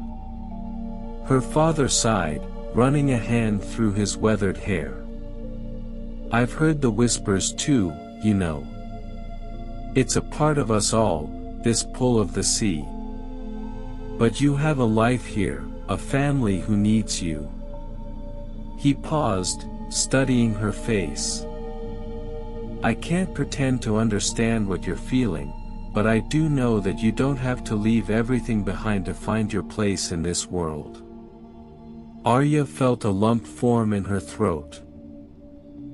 Her father sighed, running a hand through his weathered hair. "I've heard the whispers too, you know. It's a part of us all, this pull of the sea. But you have a life here, a family who needs you." He paused, studying her face. "I can't pretend to understand what you're feeling, but I do know that you don't have to leave everything behind to find your place in this world." Arya felt a lump form in her throat.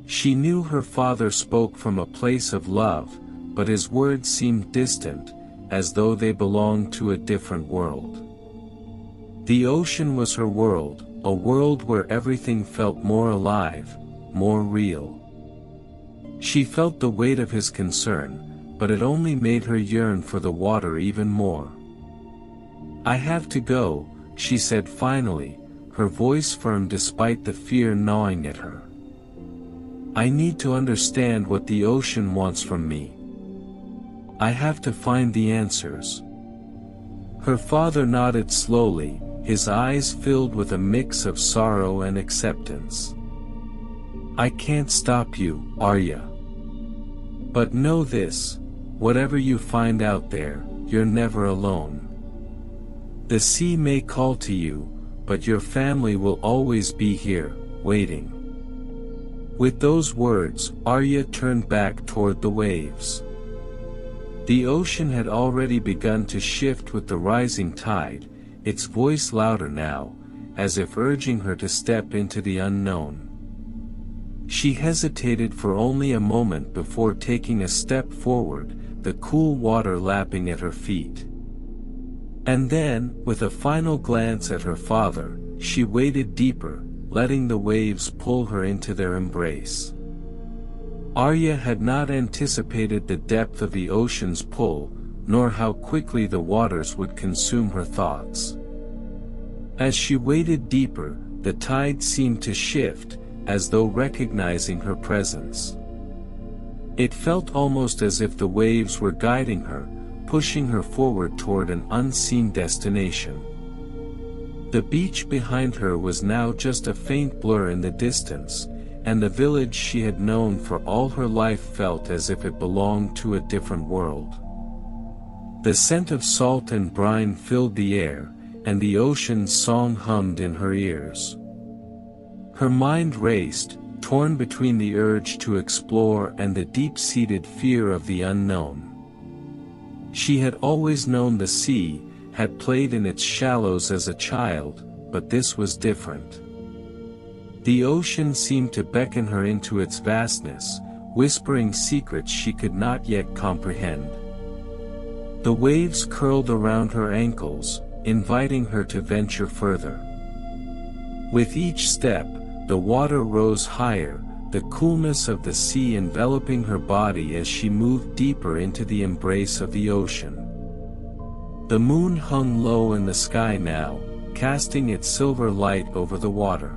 She knew her father spoke from a place of love, but his words seemed distant, as though they belonged to a different world. The ocean was her world, a world where everything felt more alive, more real. She felt the weight of his concern, but it only made her yearn for the water even more. "I have to go," she said finally, her voice firm despite the fear gnawing at her. "I need to understand what the ocean wants from me. I have to find the answers." Her father nodded slowly, his eyes filled with a mix of sorrow and acceptance. "I can't stop you, Arya. But know this, whatever you find out there, you're never alone. The sea may call to you, but your family will always be here, waiting." With those words, Arya turned back toward the waves. The ocean had already begun to shift with the rising tide, its voice louder now, as if urging her to step into the unknown. She hesitated for only a moment before taking a step forward, the cool water lapping at her feet. And then, with a final glance at her father, she waded deeper, letting the waves pull her into their embrace. Arya had not anticipated the depth of the ocean's pull, nor how quickly the waters would consume her thoughts. As she waded deeper, the tide seemed to shift, as though recognizing her presence. It felt almost as if the waves were guiding her, pushing her forward toward an unseen destination. The beach behind her was now just a faint blur in the distance, and the village she had known for all her life felt as if it belonged to a different world. The scent of salt and brine filled the air, and the ocean's song hummed in her ears. Her mind raced, torn between the urge to explore and the deep-seated fear of the unknown. She had always known the sea, had played in its shallows as a child, but this was different. The ocean seemed to beckon her into its vastness, whispering secrets she could not yet comprehend. The waves curled around her ankles, inviting her to venture further. With each step, the water rose higher, the coolness of the sea enveloping her body as she moved deeper into the embrace of the ocean. The moon hung low in the sky now, casting its silver light over the water.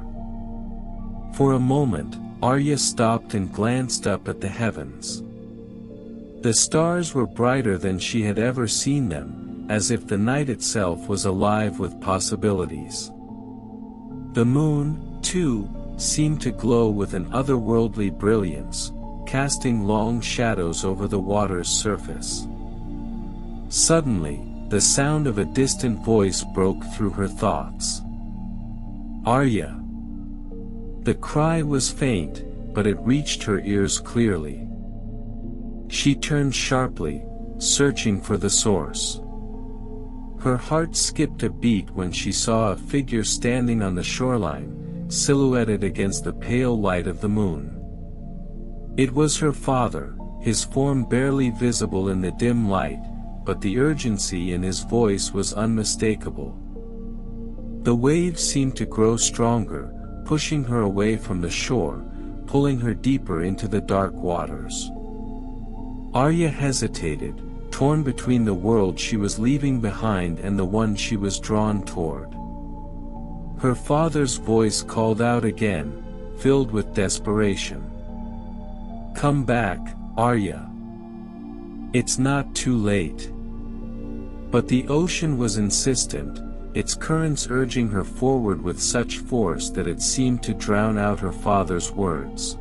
For a moment, Arya stopped and glanced up at the heavens. The stars were brighter than she had ever seen them, as if the night itself was alive with possibilities. The moon, too, seemed to glow with an otherworldly brilliance, casting long shadows over the water's surface. Suddenly, the sound of a distant voice broke through her thoughts. "Arya!" The cry was faint, but it reached her ears clearly. She turned sharply, searching for the source. Her heart skipped a beat when she saw a figure standing on the shoreline, silhouetted against the pale light of the moon. It was her father, his form barely visible in the dim light, but the urgency in his voice was unmistakable. The waves seemed to grow stronger, pushing her away from the shore, pulling her deeper into the dark waters. Arya hesitated, torn between the world she was leaving behind and the one she was drawn toward. Her father's voice called out again, filled with desperation. "Come back, Arya. It's not too late." But the ocean was insistent, its currents urging her forward with such force that it seemed to drown out her father's words.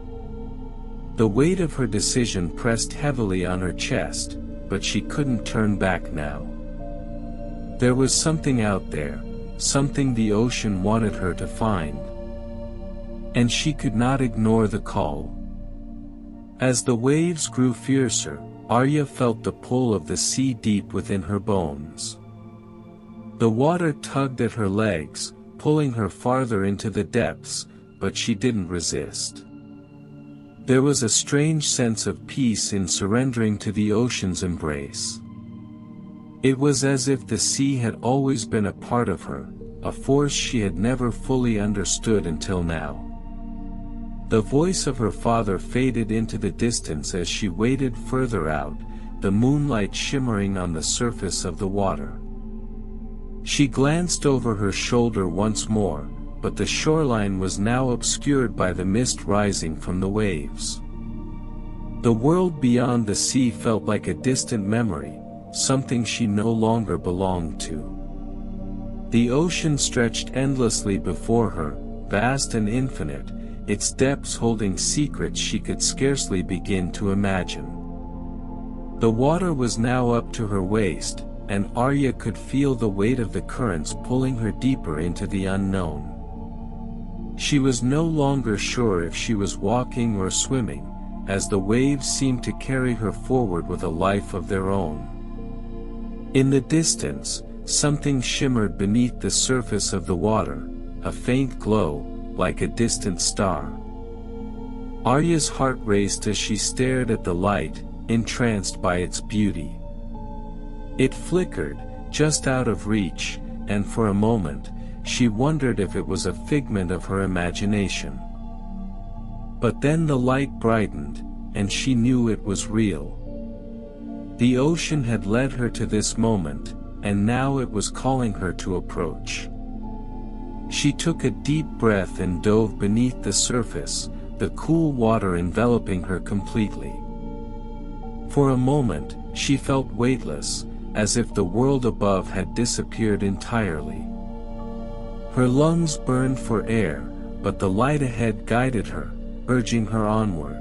The weight of her decision pressed heavily on her chest, but she couldn't turn back now. There was something out there, something the ocean wanted her to find. And she could not ignore the call. As the waves grew fiercer, Arya felt the pull of the sea deep within her bones. The water tugged at her legs, pulling her farther into the depths, but she didn't resist. There was a strange sense of peace in surrendering to the ocean's embrace. It was as if the sea had always been a part of her, a force she had never fully understood until now. The voice of her father faded into the distance as she waded further out, the moonlight shimmering on the surface of the water. She glanced over her shoulder once more, but the shoreline was now obscured by the mist rising from the waves. The world beyond the sea felt like a distant memory, something she no longer belonged to. The ocean stretched endlessly before her, vast and infinite, its depths holding secrets she could scarcely begin to imagine. The water was now up to her waist, and Arya could feel the weight of the currents pulling her deeper into the unknown. She was no longer sure if she was walking or swimming, as the waves seemed to carry her forward with a life of their own. In the distance, something shimmered beneath the surface of the water, a faint glow, like a distant star. Arya's heart raced as she stared at the light, entranced by its beauty. It flickered, just out of reach, and for a moment, she wondered if it was a figment of her imagination. But then the light brightened, and she knew it was real. The ocean had led her to this moment, and now it was calling her to approach. She took a deep breath and dove beneath the surface, the cool water enveloping her completely. For a moment, she felt weightless, as if the world above had disappeared entirely. Her lungs burned for air, but the light ahead guided her, urging her onward.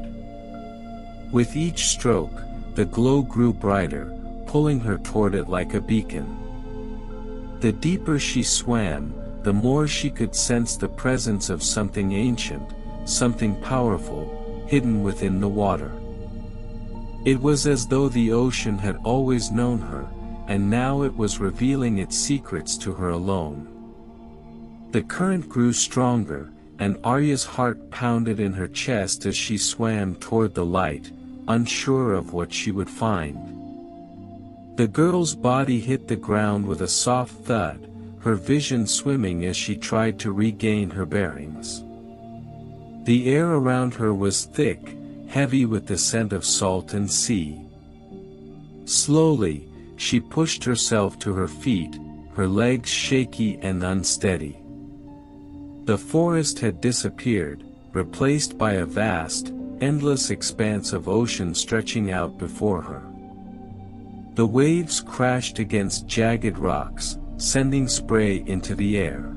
With each stroke, the glow grew brighter, pulling her toward it like a beacon. The deeper she swam, the more she could sense the presence of something ancient, something powerful, hidden within the water. It was as though the ocean had always known her, and now it was revealing its secrets to her alone. The current grew stronger, and Arya's heart pounded in her chest as she swam toward the light, unsure of what she would find. The girl's body hit the ground with a soft thud, her vision swimming as she tried to regain her bearings. The air around her was thick, heavy with the scent of salt and sea. Slowly, she pushed herself to her feet, her legs shaky and unsteady. The forest had disappeared, replaced by a vast, endless expanse of ocean stretching out before her. The waves crashed against jagged rocks, sending spray into the air.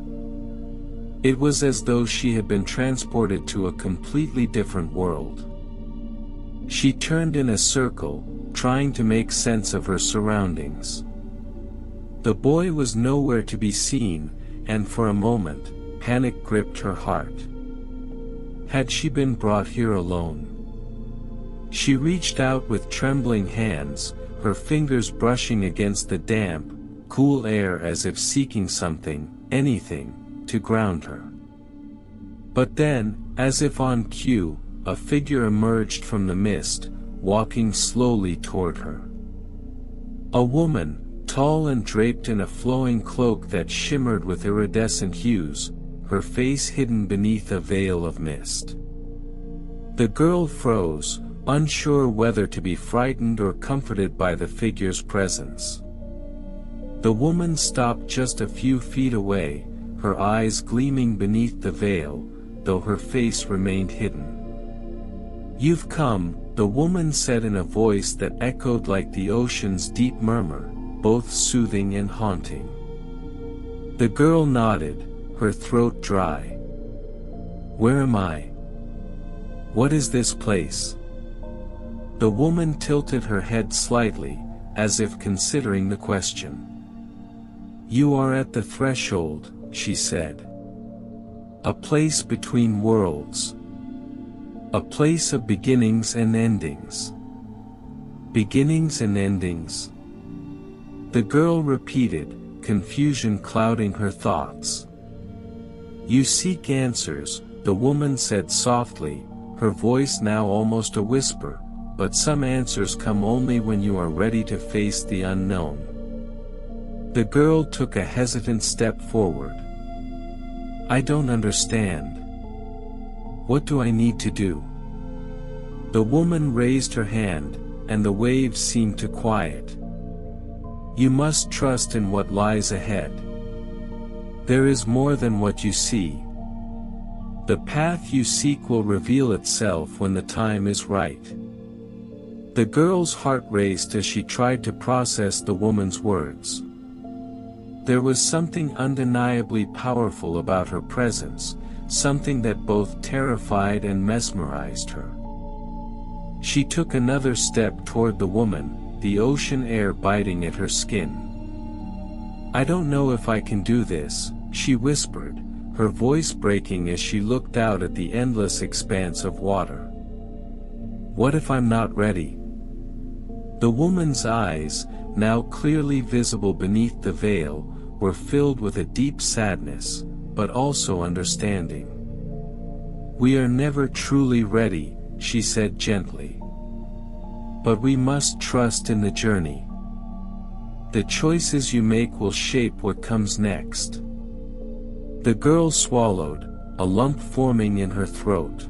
It was as though she had been transported to a completely different world. She turned in a circle, trying to make sense of her surroundings. The boy was nowhere to be seen, and for a moment, panic gripped her heart. Had she been brought here alone? She reached out with trembling hands, her fingers brushing against the damp, cool air as if seeking something, anything, to ground her. But then, as if on cue, a figure emerged from the mist, walking slowly toward her. A woman, tall and draped in a flowing cloak that shimmered with iridescent hues, her face hidden beneath a veil of mist. The girl froze, unsure whether to be frightened or comforted by the figure's presence. The woman stopped just a few feet away, her eyes gleaming beneath the veil, though her face remained hidden. "You've come," the woman said in a voice that echoed like the ocean's deep murmur, both soothing and haunting. The girl nodded, her throat dry. "Where am I? What is this place?" The woman tilted her head slightly, as if considering the question. "You are at the threshold," she said. "A place between worlds. A place of beginnings and endings." "Beginnings and endings?" The girl repeated, confusion clouding her thoughts. "You seek answers," the woman said softly, her voice now almost a whisper, "but some answers come only when you are ready to face the unknown." The girl took a hesitant step forward. "I don't understand. What do I need to do?" The woman raised her hand, and the waves seemed to quiet. "You must trust in what lies ahead. There is more than what you see. The path you seek will reveal itself when the time is right." The girl's heart raced as she tried to process the woman's words. There was something undeniably powerful about her presence, something that both terrified and mesmerized her. She took another step toward the woman, the ocean air biting at her skin. "I don't know if I can do this," she whispered, her voice breaking as she looked out at the endless expanse of water. "What if I'm not ready?" The woman's eyes, now clearly visible beneath the veil, were filled with a deep sadness, but also understanding. "We are never truly ready," she said gently. "But we must trust in the journey. The choices you make will shape what comes next." The girl swallowed, a lump forming in her throat.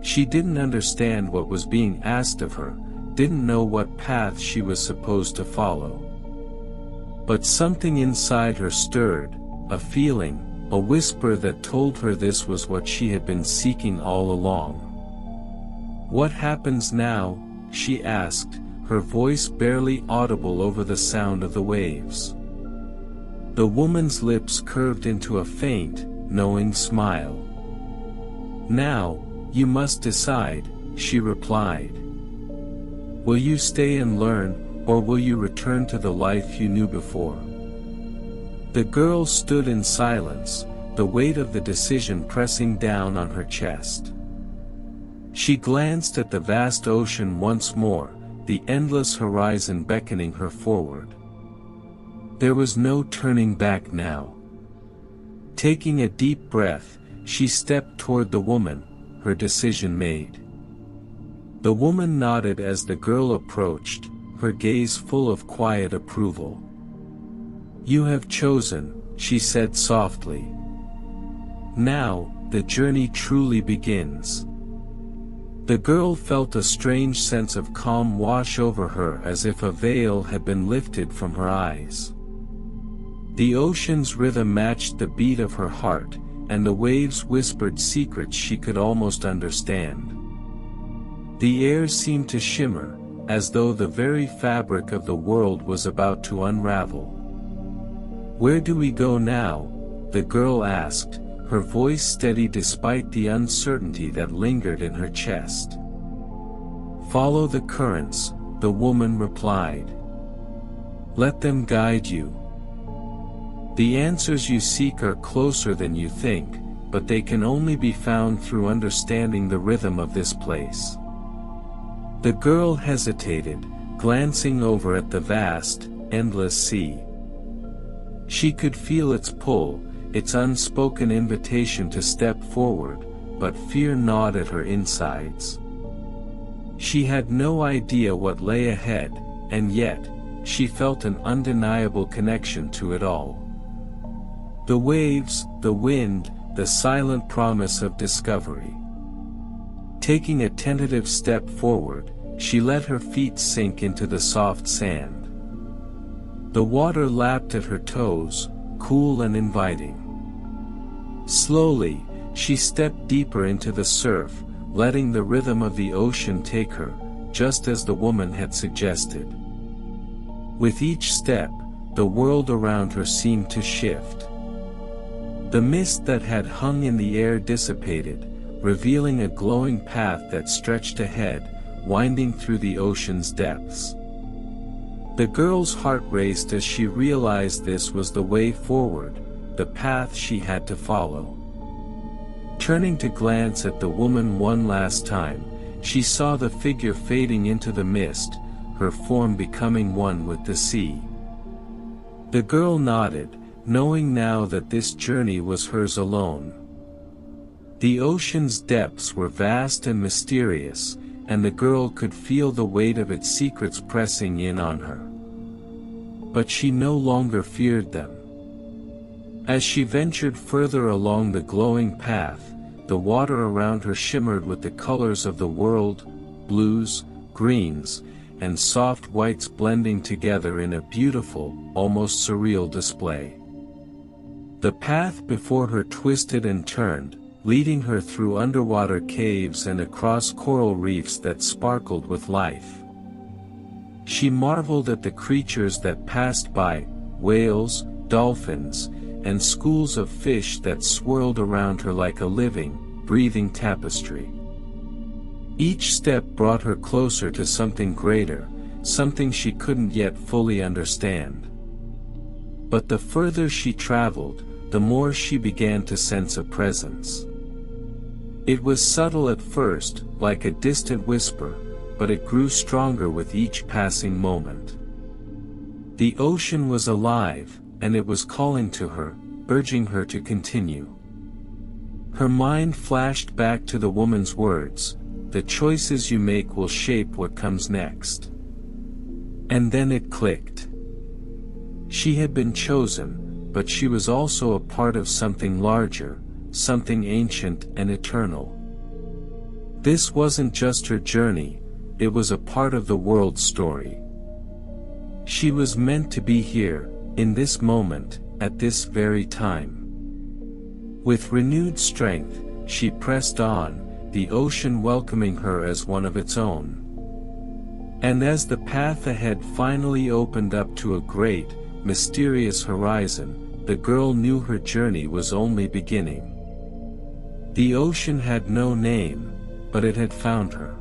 She didn't understand what was being asked of her, didn't know what path she was supposed to follow. But something inside her stirred, a feeling, a whisper that told her this was what she had been seeking all along. "What happens now?" she asked, her voice barely audible over the sound of the waves. The woman's lips curved into a faint, knowing smile. "Now, you must decide," she replied. "Will you stay and learn, or will you return to the life you knew before?" The girl stood in silence, the weight of the decision pressing down on her chest. She glanced at the vast ocean once more, the endless horizon beckoning her forward. There was no turning back now. Taking a deep breath, she stepped toward the woman, her decision made. The woman nodded as the girl approached, her gaze full of quiet approval. "You have chosen," she said softly. "Now, the journey truly begins." The girl felt a strange sense of calm wash over her, as if a veil had been lifted from her eyes. The ocean's rhythm matched the beat of her heart, and the waves whispered secrets she could almost understand. The air seemed to shimmer, as though the very fabric of the world was about to unravel. "Where do we go now?" the girl asked, her voice steady despite the uncertainty that lingered in her chest. "Follow the currents," the woman replied. "Let them guide you. The answers you seek are closer than you think, but they can only be found through understanding the rhythm of this place." The girl hesitated, glancing over at the vast, endless sea. She could feel its pull, its unspoken invitation to step forward, but fear gnawed at her insides. She had no idea what lay ahead, and yet, she felt an undeniable connection to it all. The waves, the wind, the silent promise of discovery. Taking a tentative step forward, she let her feet sink into the soft sand. The water lapped at her toes, cool and inviting. Slowly, she stepped deeper into the surf, letting the rhythm of the ocean take her, just as the woman had suggested. With each step, the world around her seemed to shift. The mist that had hung in the air dissipated, revealing a glowing path that stretched ahead, winding through the ocean's depths. The girl's heart raced as she realized this was the way forward, the path she had to follow. Turning to glance at the woman one last time, she saw the figure fading into the mist, her form becoming one with the sea. The girl nodded, knowing now that this journey was hers alone. The ocean's depths were vast and mysterious, and the girl could feel the weight of its secrets pressing in on her. But she no longer feared them. As she ventured further along the glowing path, the water around her shimmered with the colors of the world, blues, greens, and soft whites blending together in a beautiful, almost surreal display. The path before her twisted and turned, leading her through underwater caves and across coral reefs that sparkled with life. She marveled at the creatures that passed by, whales, dolphins, and schools of fish that swirled around her like a living, breathing tapestry. Each step brought her closer to something greater, something she couldn't yet fully understand. But the further she traveled, the more she began to sense a presence. It was subtle at first, like a distant whisper, but it grew stronger with each passing moment. The ocean was alive, and it was calling to her, urging her to continue. Her mind flashed back to the woman's words, "The choices you make will shape what comes next." And then it clicked. She had been chosen, but she was also a part of something larger, something ancient and eternal. This wasn't just her journey, it was a part of the world's story. She was meant to be here, in this moment, at this very time. With renewed strength, she pressed on, the ocean welcoming her as one of its own. And as the path ahead finally opened up to a great, mysterious horizon, the girl knew her journey was only beginning. The ocean had no name, but it had found her.